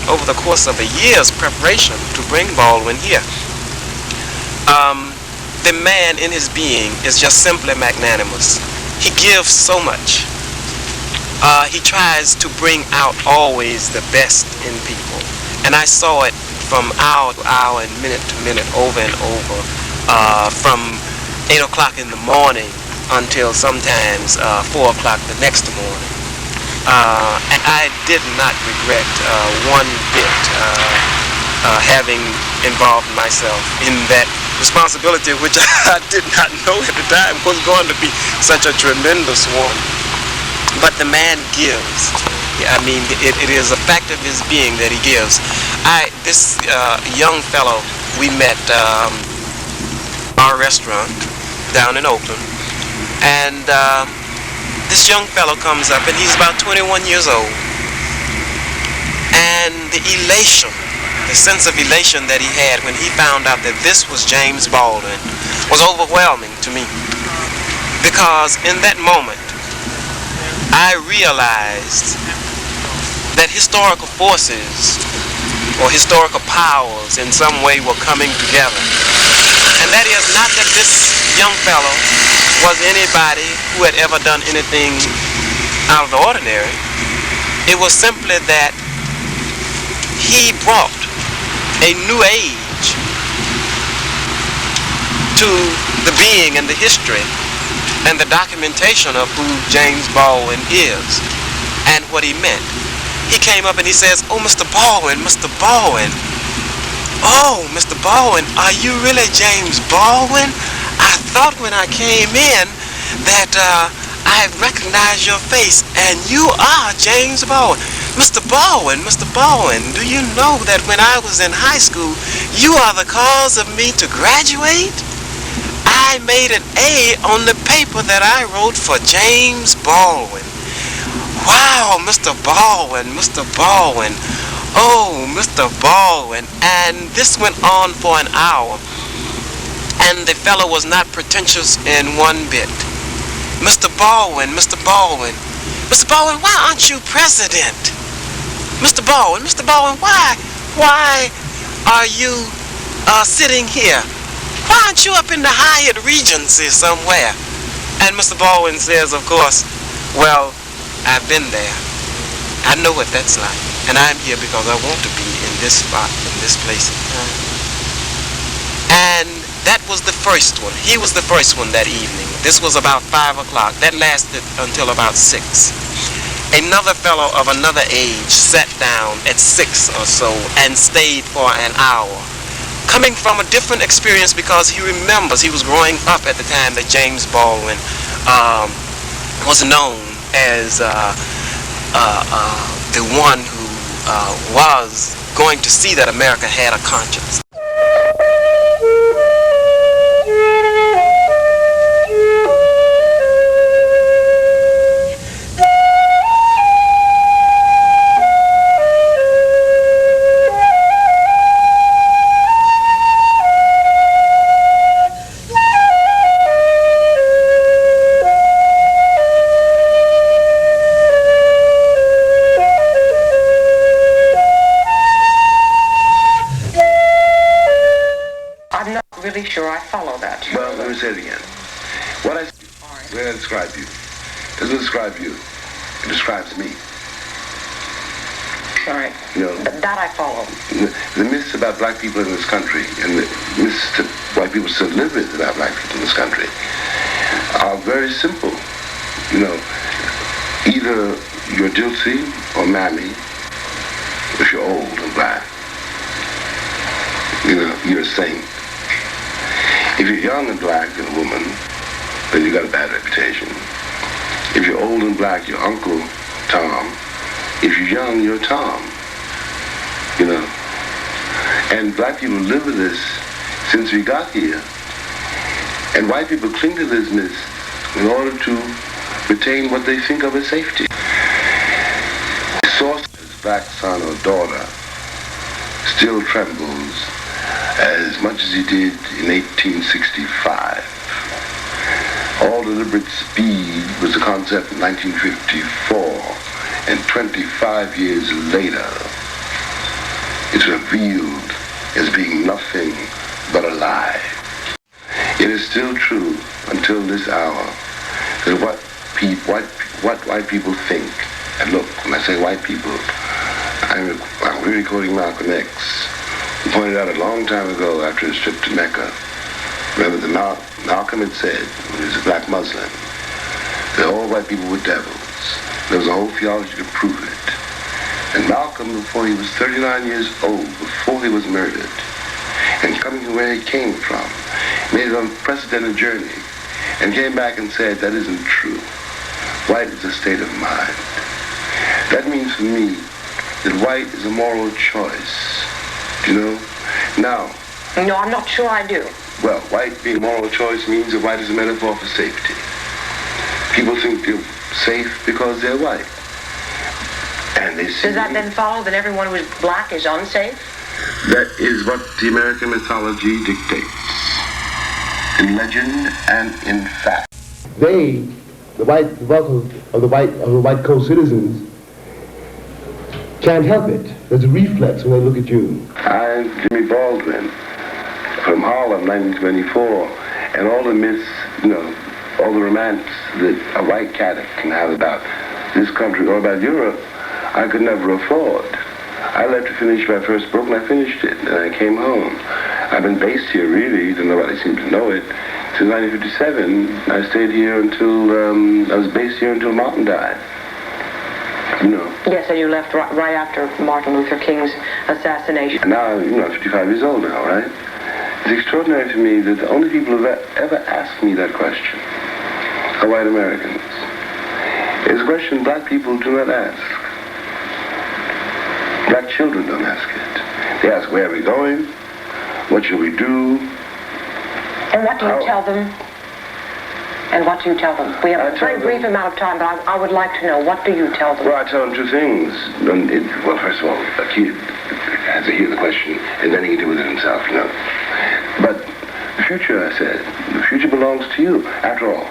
over the course of a year's preparation to bring Baldwin here. The man in his being is just simply magnanimous. He gives so much. He tries to bring out always the best in people. And I saw it from hour to hour and minute to minute, over and over, from 8 o'clock in the morning until sometimes 4 o'clock the next morning. And I did not regret one bit having involved myself in that responsibility, which I did not know at the time was going to be such a tremendous one. But the man gives. I mean, it is a fact of his being that he gives. This young fellow we met our restaurant down in Oakland, and this young fellow comes up, and he's about 21 years old, and the elation, the sense of elation that he had when he found out that this was James Baldwin was overwhelming to me, because in that moment I realized that historical forces or historical powers in some way were coming together. And that is not that this young fellow was anybody who had ever done anything out of the ordinary. It was simply that he brought a new age to the being and the history and the documentation of who James Baldwin is and what he meant. He came up and he says, "Oh, Mr. Baldwin, Mr. Baldwin. Oh, Mr. Baldwin, are you really James Baldwin? I thought when I came in that I recognized your face, and you are James Baldwin. Mr. Baldwin, do you know that when I was in high school, you are the cause of me to graduate? I made an A on the paper that I wrote for James Baldwin. Wow, Mr. Baldwin. Oh, Mr. Baldwin. And this went on for an hour. And the fellow was not pretentious in one bit. Mr. Baldwin, Mr. Baldwin. Mr. Baldwin, why aren't you president? Mr. Baldwin, why are you sitting here? Why aren't you up in the Hyatt Regency somewhere? And Mr. Baldwin says, of course, well, I've been there. I know what that's like. And I'm here because I want to be in this spot, in this place. And that was the first one. He was the first one that evening. This was about 5 o'clock. That lasted until about 6. Another fellow of another age sat down at 6 or so and stayed for an hour. Coming from a different experience because he remembers he was growing up at the time that James Baldwin was known as the one who was going to see that America had a conscience. Sure, I follow that. Well, let me say it again. What I describe you doesn't describe you. It describes me. All right. You know, that I follow. The myths about black people in this country and the myths that white people still live with about black people in this country are very simple. You know, either you're Dilsey or Mammy if you're old and black. You know, you're a saint. If you're young and black and a woman, then you got a bad reputation. If you're old and black, you're Uncle Tom. If you're young, you're Tom. You know. And black people live with this since we got here. And white people cling to this myth in order to retain what they think of as safety. Sorcerer's black son or daughter still trembles as much as he did in 1865. All deliberate speed was a concept in 1954, and 25 years later, it's revealed as being nothing but a lie. It is still true until this hour that what white people think, and look, when I say white people, I'm really quoting Malcom X, who pointed out a long time ago after his trip to Mecca. Remember that Malcolm had said, when he was a black Muslim, that all white people were devils. There was a whole theology to prove it. And Malcolm, before he was 39 years old, before he was murdered, and coming from where he came from, made an unprecedented journey, and came back and said, that isn't true. White is a state of mind. That means for me that white is a moral choice. You know? Now... No, I'm not sure I do. Well, white being a moral choice means that white is a metaphor for safety. People think they're safe because they're white. And they see... Does that then follow that everyone who is black is unsafe? That is what the American mythology dictates. In legend and in fact. They, the wealth of the white co-citizens, can't help it. There's a reflex when they look at you. I'm Jimmy Baldwin from Harlem, 1924, and all the myths, you know, all the romance that a white cat can have about this country or about Europe, I could never afford. I left to finish my first book, and I finished it, and I came home. I've been based here, really, even though nobody seems to know it, since 1957. I stayed here until, I was based here until Martin died. You know. Yes, and you left right after Martin Luther King's assassination. And now, you know, I'm 55 years old now, right? It's extraordinary to me that the only people who have ever asked me that question are white Americans. It's a question black people do not ask. Black children don't ask it. They ask, where are we going? What should we do? And what do you tell them? And what do you tell them? We have a very brief amount of time, but I would like to know, what do you tell them? Well, I tell them two things. Well, first of all, a kid has to hear the question, and then he can deal with it himself, you know. But the future, I said, the future belongs to you. After all,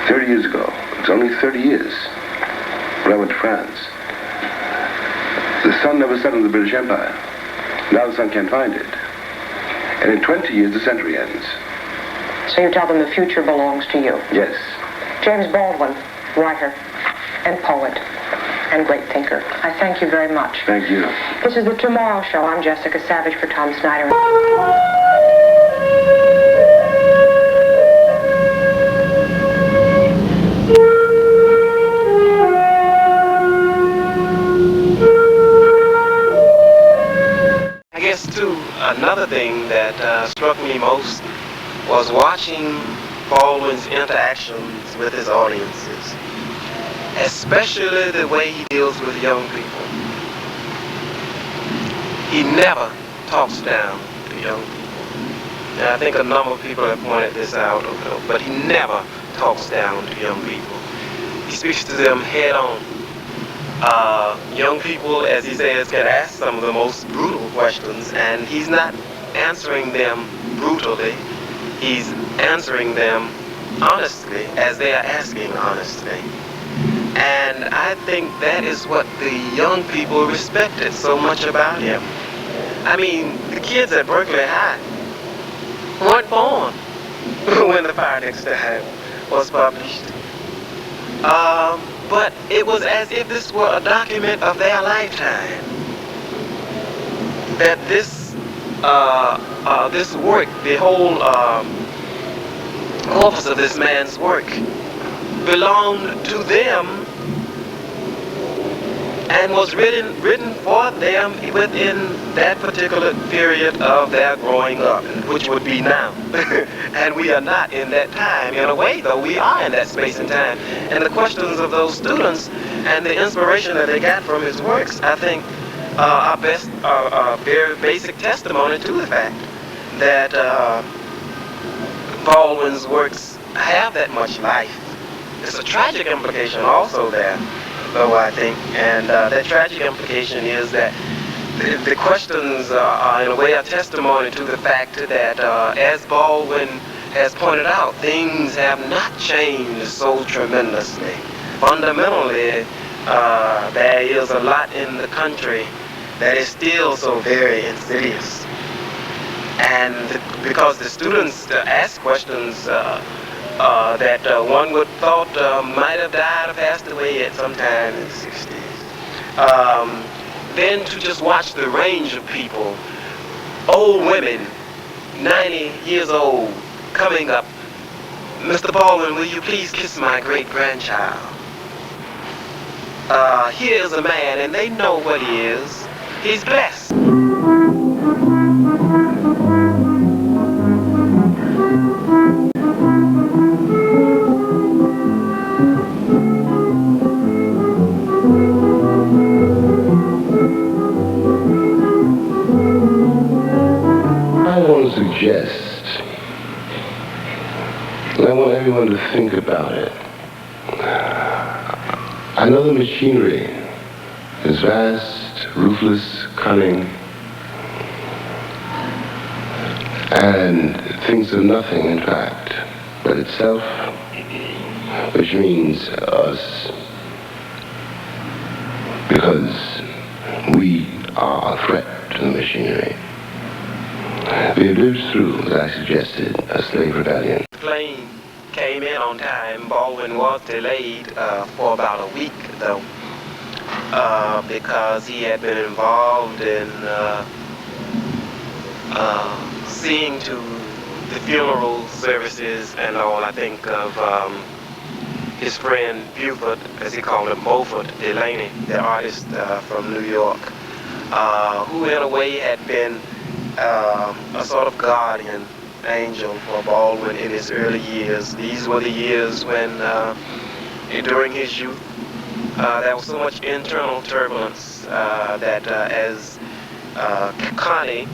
30 years ago, it's only 30 years, when I went to France, the sun never set on the British Empire. Now the sun can't find it. And in 20 years, the century ends. So you tell them the future belongs to you? Yes. James Baldwin, writer and poet and great thinker, I thank you very much. Thank you. This is The Tomorrow Show. I'm Jessica Savage for Tom Snyder. I guess, too, another thing that struck me most was watching Baldwin's interactions with his audiences, especially the way he deals with young people. He never talks down to young people. Now, I think a number of people have pointed this out, but he never talks down to young people. He speaks to them head on. Young people, as he says, can ask some of the most brutal questions, and he's not answering them brutally. He's answering them honestly, as they are asking honestly. And I think that is what the young people respected so much about him. I mean, the kids at Berkeley High weren't born when The Fire Next Time was published. But it was as if this were a document of their lifetime. That this work, the whole corpus of this man's work, belonged to them and was written for them within that particular period of their growing up, which would be now. And we are not in that time. In a way, though, we are in that space and time. And the questions of those students and the inspiration that they got from his works, I think, are very basic testimony to the fact that Baldwin's works have that much life. There's a tragic implication also there, though, I think, and that tragic implication is that the questions are in a way a testimony to the fact that, as Baldwin has pointed out, things have not changed so tremendously. Fundamentally, there is a lot in the country that is still so very insidious. And because the students ask questions that one would thought might have died or passed away at some time in the 60s. Then to just watch the range of people, old women, 90 years old, coming up, Mr. Baldwin, will you please kiss my great-grandchild? Here is a man, and they know what he is. He's blessed. Suggest, and I want everyone to think about it. I know the machinery is vast, ruthless, cunning, and thinks of nothing, in fact, but itself, which means us, because we are a threat to the machinery. We have lived through, as I suggested, a slave rebellion. The plane came in on time. Baldwin was delayed for about a week, though, because he had been involved in seeing to the funeral services and all. I think of his friend Beauford, as he called him, Beauford Delaney, the artist from New York, who in a way had been a sort of guardian angel for Baldwin in his early years. These were the years when, during his youth, there was so much internal turbulence that as Connie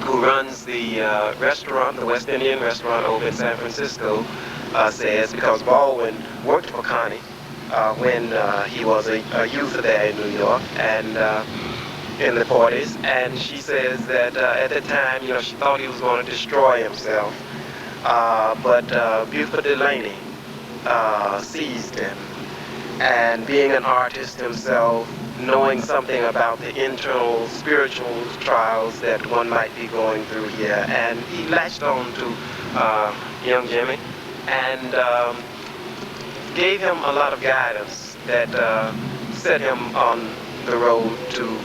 who runs the restaurant, the West Indian restaurant over in San Francisco, says, because Baldwin worked for Connie when he was a youth there in New York, and in the 40s, and she says that at the time, you know, she thought he was going to destroy himself, but Beauford Delaney seized him, and being an artist himself, knowing something about the internal spiritual trials that one might be going through here, and he latched on to young Jimmy and gave him a lot of guidance that set him on the road to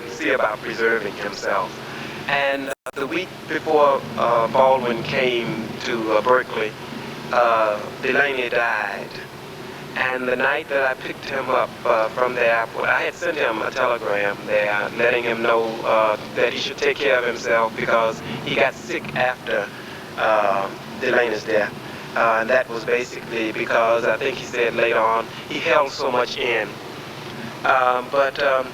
see about preserving himself. And the week before Baldwin came to Berkeley, Delaney died. And the night that I picked him up from the airport, I had sent him a telegram there letting him know that he should take care of himself because he got sick after Delaney's death. And that was basically because, I think he said later on, he held so much in. But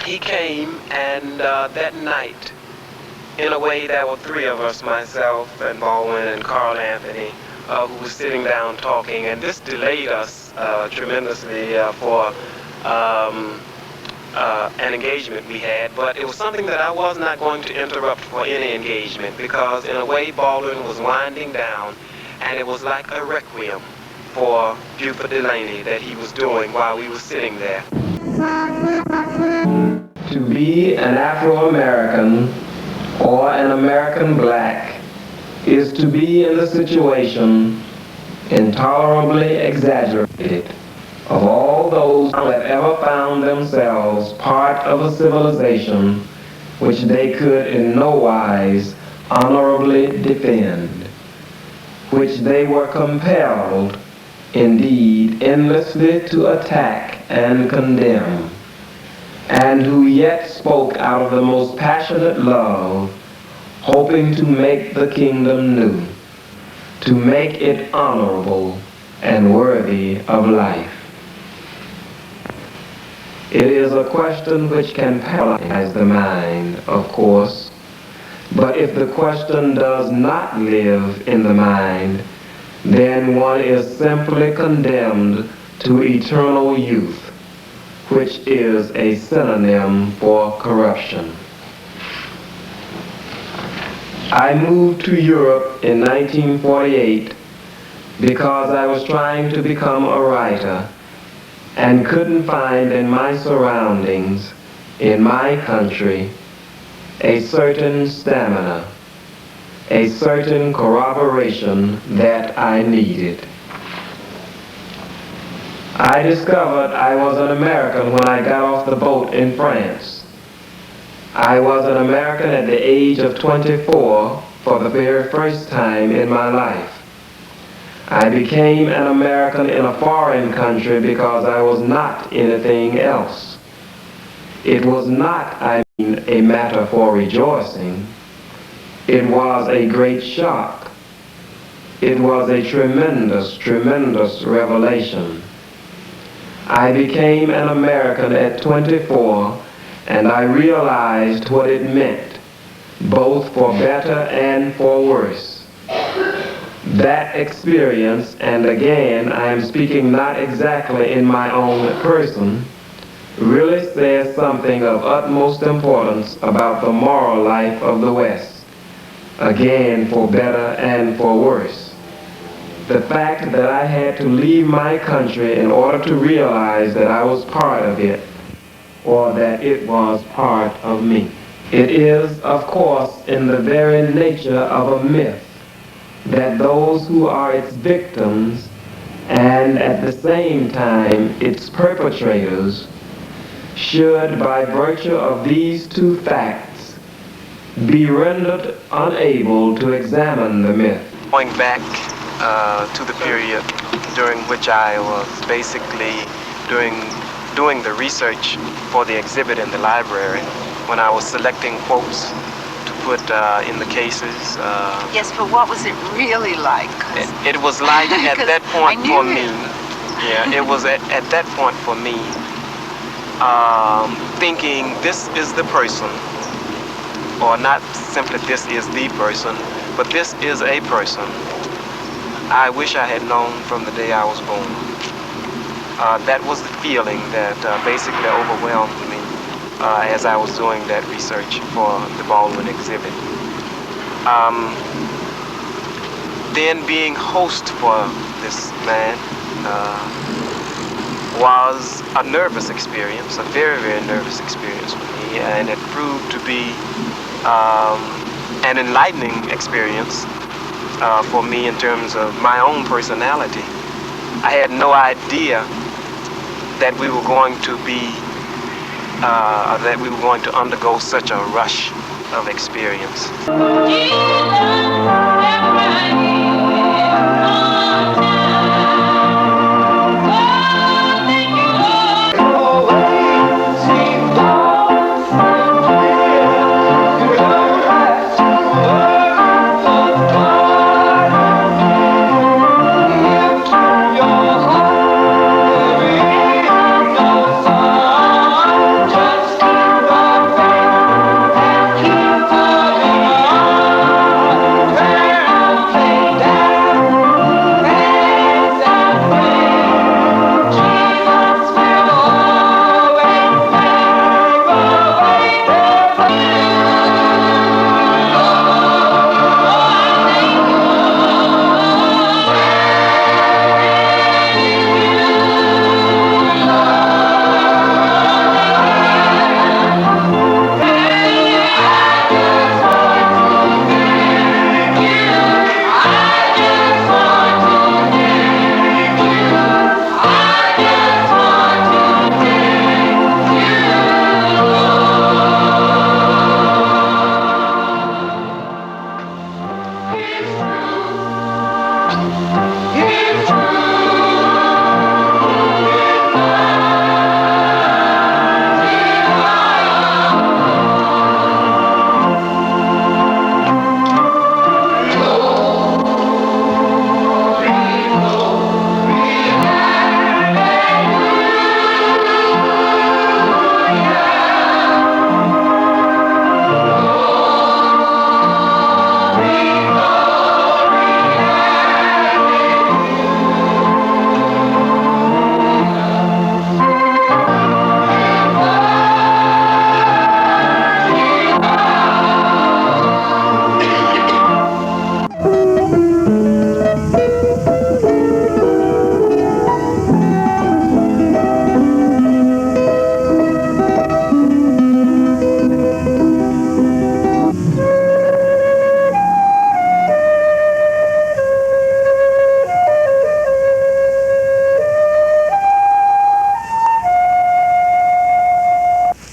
he came, and that night, in a way, there were three of us, myself and Baldwin and Carl Anthony, who was sitting down talking, and this delayed us tremendously for an engagement we had, but it was something that I was not going to interrupt for any engagement, because in a way Baldwin was winding down, and it was like a requiem for Beauford Delaney that he was doing while we were sitting there. To be an Afro-American or an American black is to be in the situation intolerably exaggerated of all those who have ever found themselves part of a civilization which they could in no wise honorably defend, which they were compelled, indeed, endlessly to attack and condemn, and who yet spoke out of the most passionate love, hoping to make the kingdom new, to make it honorable and worthy of life. It is a question which can paralyze the mind, of course, but if the question does not live in the mind, then one is simply condemned to eternal youth, which is a synonym for corruption. I moved to Europe in 1948 because I was trying to become a writer and couldn't find in my surroundings, in my country, a certain stamina, a certain corroboration that I needed. I discovered I was an American when I got off the boat in France. I was an American at the age of 24 for the very first time in my life. I became an American in a foreign country because I was not anything else. It was not, I mean, a matter for rejoicing. It was a great shock. It was a tremendous, tremendous revelation. I became an American at 24, and I realized what it meant, both for better and for worse. That experience, and again, I am speaking not exactly in my own person, really says something of utmost importance about the moral life of the West, again, for better and for worse. The fact that I had to leave my country in order to realize that I was part of it, or that it was part of me. It is, of course, in the very nature of a myth that those who are its victims and at the same time its perpetrators should, by virtue of these two facts, be rendered unable to examine the myth. Going back to the period during which I was basically doing the research for the exhibit in the library, when I was selecting quotes to put in the cases. Yes, but what was it really like? It was like at that point for me. Yeah, it was at that point for me, thinking this is the person or not simply this is the person, but this is a person I wish I had known from the day I was born. That was the feeling that basically overwhelmed me as I was doing that research for the Baldwin exhibit. Then being host for this man was a nervous experience, a very, very nervous experience for me, and it proved to be an enlightening experience for me in terms of my own personality. I had no idea that we were going to undergo such a rush of experience.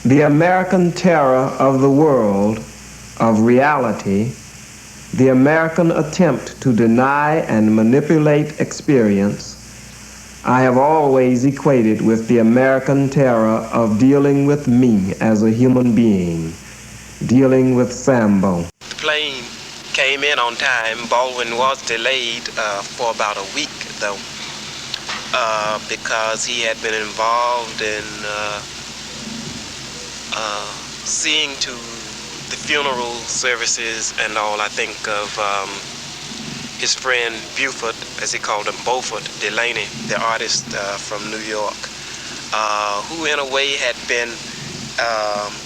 The American terror of the world, of reality, the American attempt to deny and manipulate experience, I have always equated with the American terror of dealing with me as a human being, dealing with Sambo. The plane came in on time. Baldwin was delayed for about a week, though, because he had been involved in seeing to the funeral services and all. I think of his friend Beauford, as he called him, Beauford Delaney, the artist from New York, who in a way had been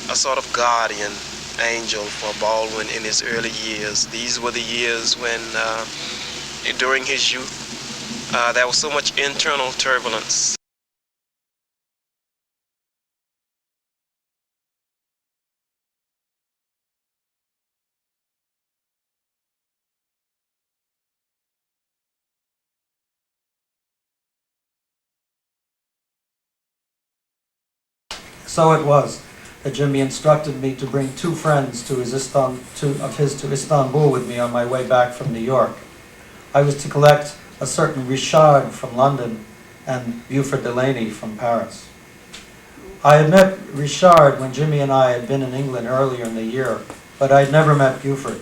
a sort of guardian angel for Baldwin in his early years. These were the years when, during his youth, there was so much internal turbulence. So it was that Jimmy instructed me to bring two friends of his to Istanbul with me on my way back from New York. I was to collect a certain Richard from London and Beauford Delaney from Paris. I had met Richard when Jimmy and I had been in England earlier in the year, but I had never met Beauford.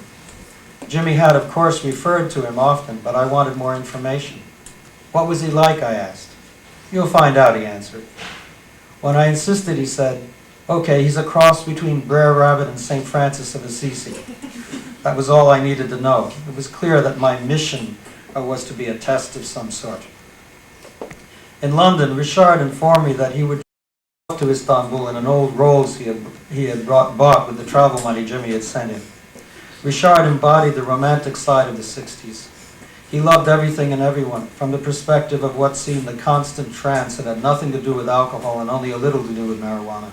Jimmy had, of course, referred to him often, but I wanted more information. What was he like, I asked. You'll find out, he answered. When I insisted, he said, Okay, he's a cross between Brer Rabbit and St. Francis of Assisi. That was all I needed to know. It was clear that my mission was to be a test of some sort. In London, Richard informed me that he would go to Istanbul in an old Rolls he had bought with the travel money Jimmy had sent him. Richard embodied the romantic side of the 60s. He loved everything and everyone, from the perspective of what seemed a constant trance that had nothing to do with alcohol and only a little to do with marijuana.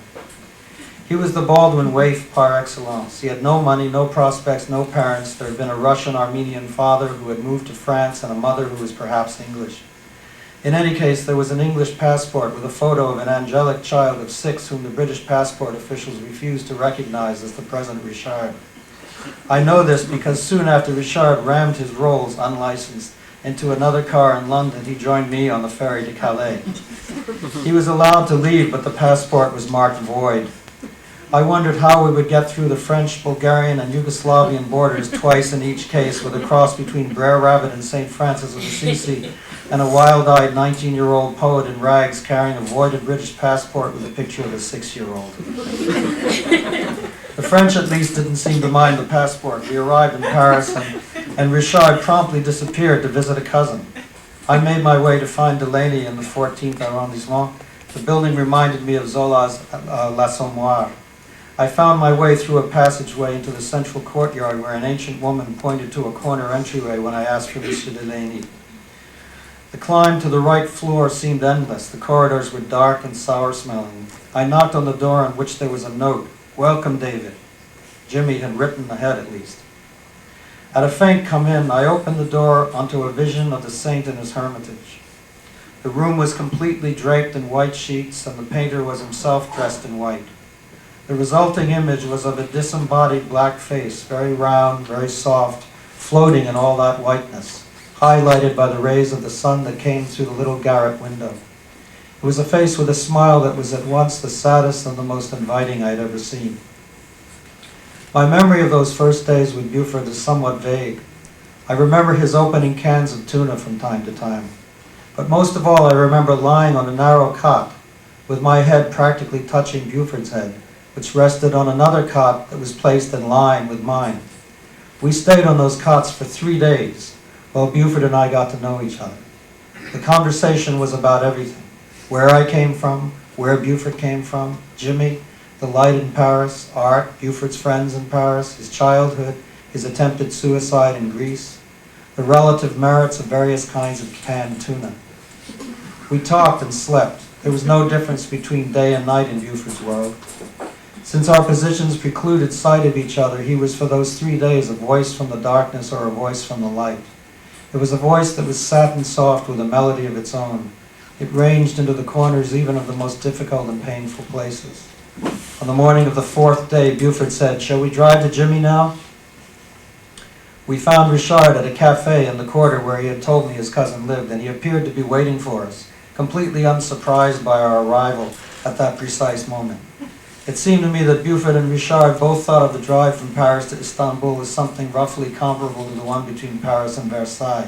He was the Baldwin waif par excellence. He had no money, no prospects, no parents. There had been a Russian-Armenian father who had moved to France and a mother who was perhaps English. In any case, there was an English passport with a photo of an angelic child of 6 whom the British passport officials refused to recognize as the present Richard. I know this because soon after Richard rammed his Rolls, unlicensed, into another car in London, he joined me on the ferry to Calais. He was allowed to leave, but the passport was marked void. I wondered how we would get through the French, Bulgarian, and Yugoslavian borders twice in each case with a cross between Brer Rabbit and St. Francis of Assisi and a wild-eyed 19-year-old poet in rags carrying a voided British passport with a picture of a 6-year-old. The French at least didn't seem to mind the passport. We arrived in Paris and Richard promptly disappeared to visit a cousin. I made my way to find Delaney in the 14th arrondissement. The building reminded me of Zola's L'Assommoir. I found my way through a passageway into the central courtyard where an ancient woman pointed to a corner entryway when I asked for Mr. Delaney. The climb to the right floor seemed endless. The corridors were dark and sour-smelling. I knocked on the door on which there was a note, "Welcome, David." Jimmy had written ahead at least. At a faint "come in," I opened the door onto a vision of the saint in his hermitage. The room was completely draped in white sheets, and the painter was himself dressed in white. The resulting image was of a disembodied black face, very round, very soft, floating in all that whiteness, highlighted by the rays of the sun that came through the little garret window. It was a face with a smile that was at once the saddest and the most inviting I had ever seen. My memory of those first days with Beaufort is somewhat vague. I remember his opening cans of tuna from time to time. But most of all, I remember lying on a narrow cot, with my head practically touching Beaufort's head, which rested on another cot that was placed in line with mine. We stayed on those cots for 3 days, while Beaufort and I got to know each other. The conversation was about everything. Where I came from, where Beaufort came from, Jimmy, the light in Paris, art, Beaufort's friends in Paris, his childhood, his attempted suicide in Greece, the relative merits of various kinds of canned tuna. We talked and slept. There was no difference between day and night in Beaufort's world. Since our positions precluded sight of each other, he was for those 3 days a voice from the darkness or a voice from the light. It was a voice that was satin soft with a melody of its own. It ranged into the corners even of the most difficult and painful places. On the morning of the 4th day, Beaufort said, "Shall we drive to Jimmy now?" We found Richard at a cafe in the quarter where he had told me his cousin lived, and he appeared to be waiting for us, completely unsurprised by our arrival at that precise moment. It seemed to me that Beaufort and Richard both thought of the drive from Paris to Istanbul as something roughly comparable to the one between Paris and Versailles.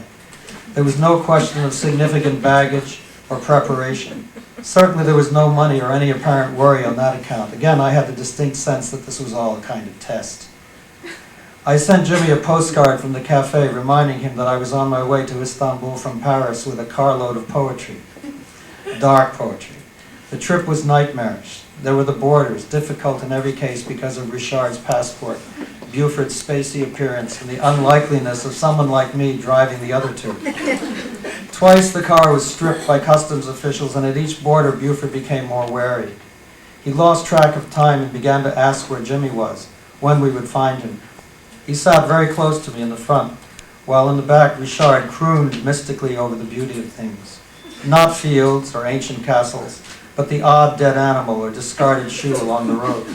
There was no question of significant baggage or preparation. Certainly there was no money or any apparent worry on that account. Again, I had the distinct sense that this was all a kind of test. I sent Jimmy a postcard from the cafe reminding him that I was on my way to Istanbul from Paris with a carload of poetry, dark poetry. The trip was nightmarish. There were the borders, difficult in every case because of Richard's passport, Beaufort's spacey appearance, and the unlikeliness of someone like me driving the other two. Twice the car was stripped by customs officials, and at each border Beaufort became more wary. He lost track of time and began to ask where Jimmy was, when we would find him. He sat very close to me in the front, while in the back Richard crooned mystically over the beauty of things. Not fields or ancient castles, but the odd dead animal or discarded shoe along the road.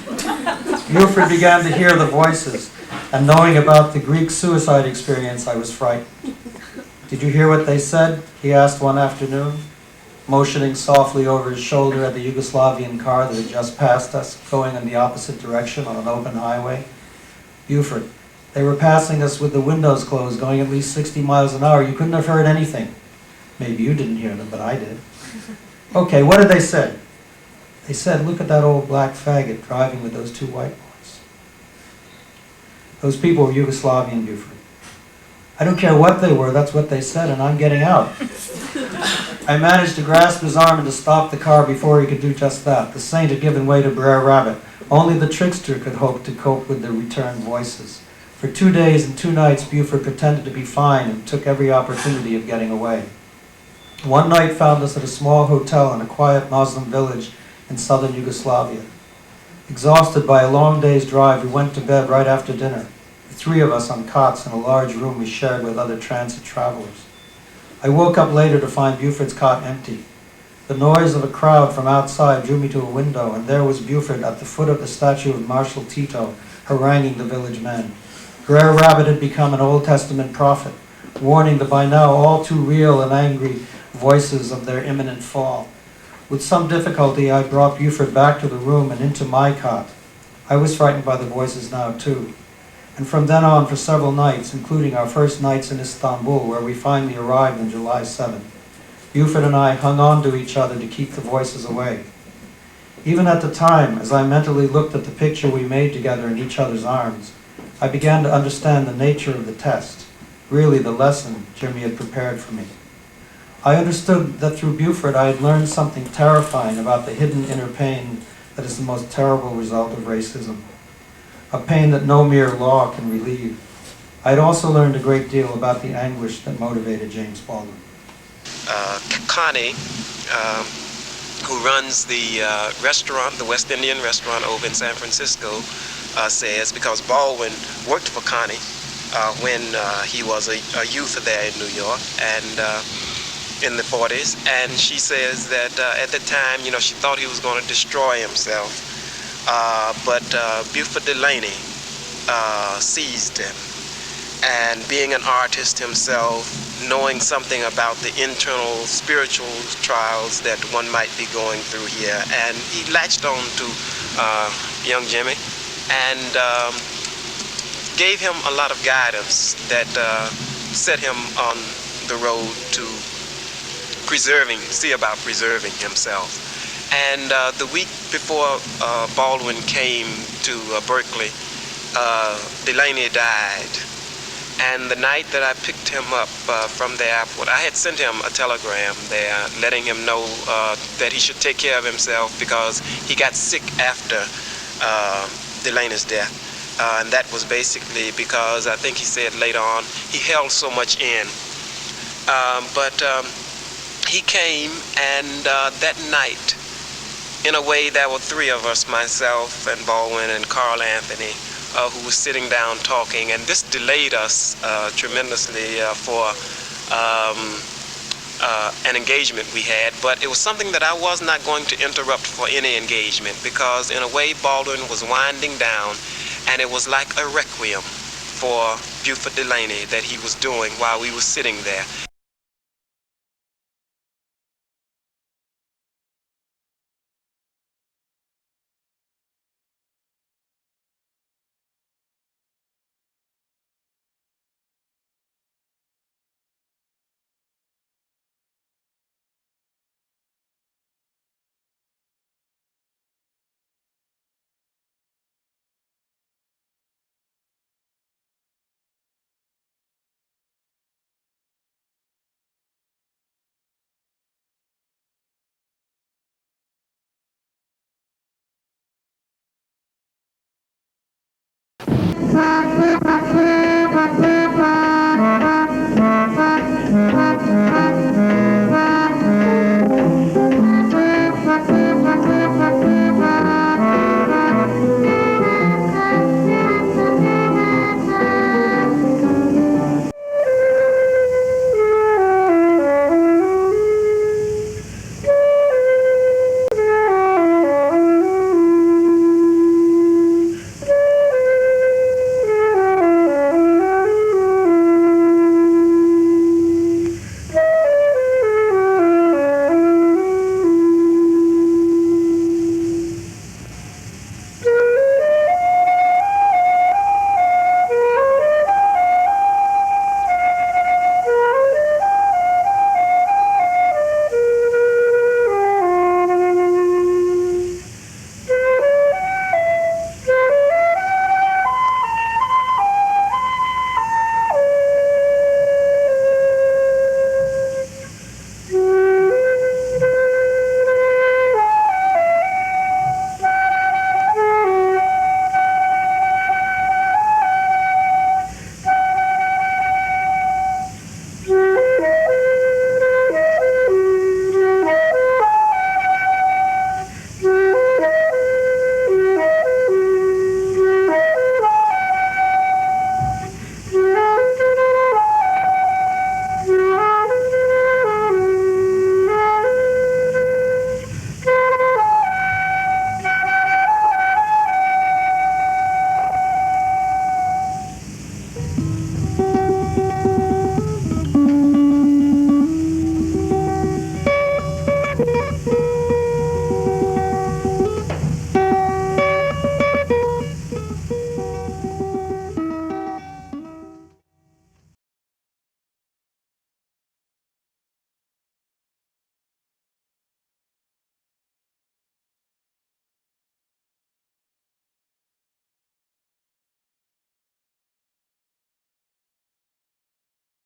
Beaufort began to hear the voices, and knowing about the Greek suicide experience, I was frightened. "Did you hear what they said?" he asked one afternoon, motioning softly over his shoulder at the Yugoslavian car that had just passed us, going in the opposite direction on an open highway. "Beaufort, they were passing us with the windows closed, going at least 60 miles an hour. You couldn't have heard anything." "Maybe you didn't hear them, but I did." "Okay, what did they say?" They said, look at that old black faggot driving with those two white boys. Those people were Yugoslavian, Beaufort. I don't care what they were, that's what they said, and I'm getting out. I managed to grasp his arm and to stop the car before he could do just that. The saint had given way to Brer Rabbit. Only the trickster could hope to cope with the returned voices. For 2 days and 2 nights, Beaufort pretended to be fine and took every opportunity of getting away. One night found us at a small hotel in a quiet Muslim village in southern Yugoslavia. Exhausted by a long day's drive, we went to bed right after dinner, the 3 of us on cots in a large room we shared with other transit travelers. I woke up later to find Beaufort's cot empty. The noise of a crowd from outside drew me to a window, and there was Beaufort at the foot of the statue of Marshal Tito, haranguing the village men. Brer Rabbit had become an Old Testament prophet, warning the by now all too real and angry voices of their imminent fall. With some difficulty, I brought Beaufort back to the room and into my cot. I was frightened by the voices now, too. And from then on, for several nights, including our first nights in Istanbul, where we finally arrived on July 7th, Beaufort and I hung on to each other to keep the voices away. Even at the time, as I mentally looked at the picture we made together in each other's arms, I began to understand the nature of the test, really the lesson Jimmy had prepared for me. I understood that through Beaufort I had learned something terrifying about the hidden inner pain that is the most terrible result of racism, a pain that no mere law can relieve. I had also learned a great deal about the anguish that motivated James Baldwin. Connie, who runs the restaurant, the West Indian restaurant over in San Francisco, says, because Baldwin worked for Connie when he was a youth there in New York and in the 40s, and she says that at the time, you know, she thought he was going to destroy himself, but Beauford Delaney seized him, and being an artist himself, knowing something about the internal spiritual trials that one might be going through here, and he latched on to young Jimmy and gave him a lot of guidance that set him on the road to see about preserving himself. And the week before Baldwin came to Berkeley, Delaney died. And the night that I picked him up from the airport, I had sent him a telegram there letting him know that he should take care of himself because he got sick after Delaney's death. And that was basically because, I think he said later on, he held so much in. But he came, and that night, in a way, there were 3 of us, myself and Baldwin and Carl Anthony, who was sitting down talking, and this delayed us tremendously for an engagement we had, but it was something that I was not going to interrupt for any engagement, because in a way Baldwin was winding down, and it was like a requiem for Beaufort Delaney that he was doing while we were sitting there.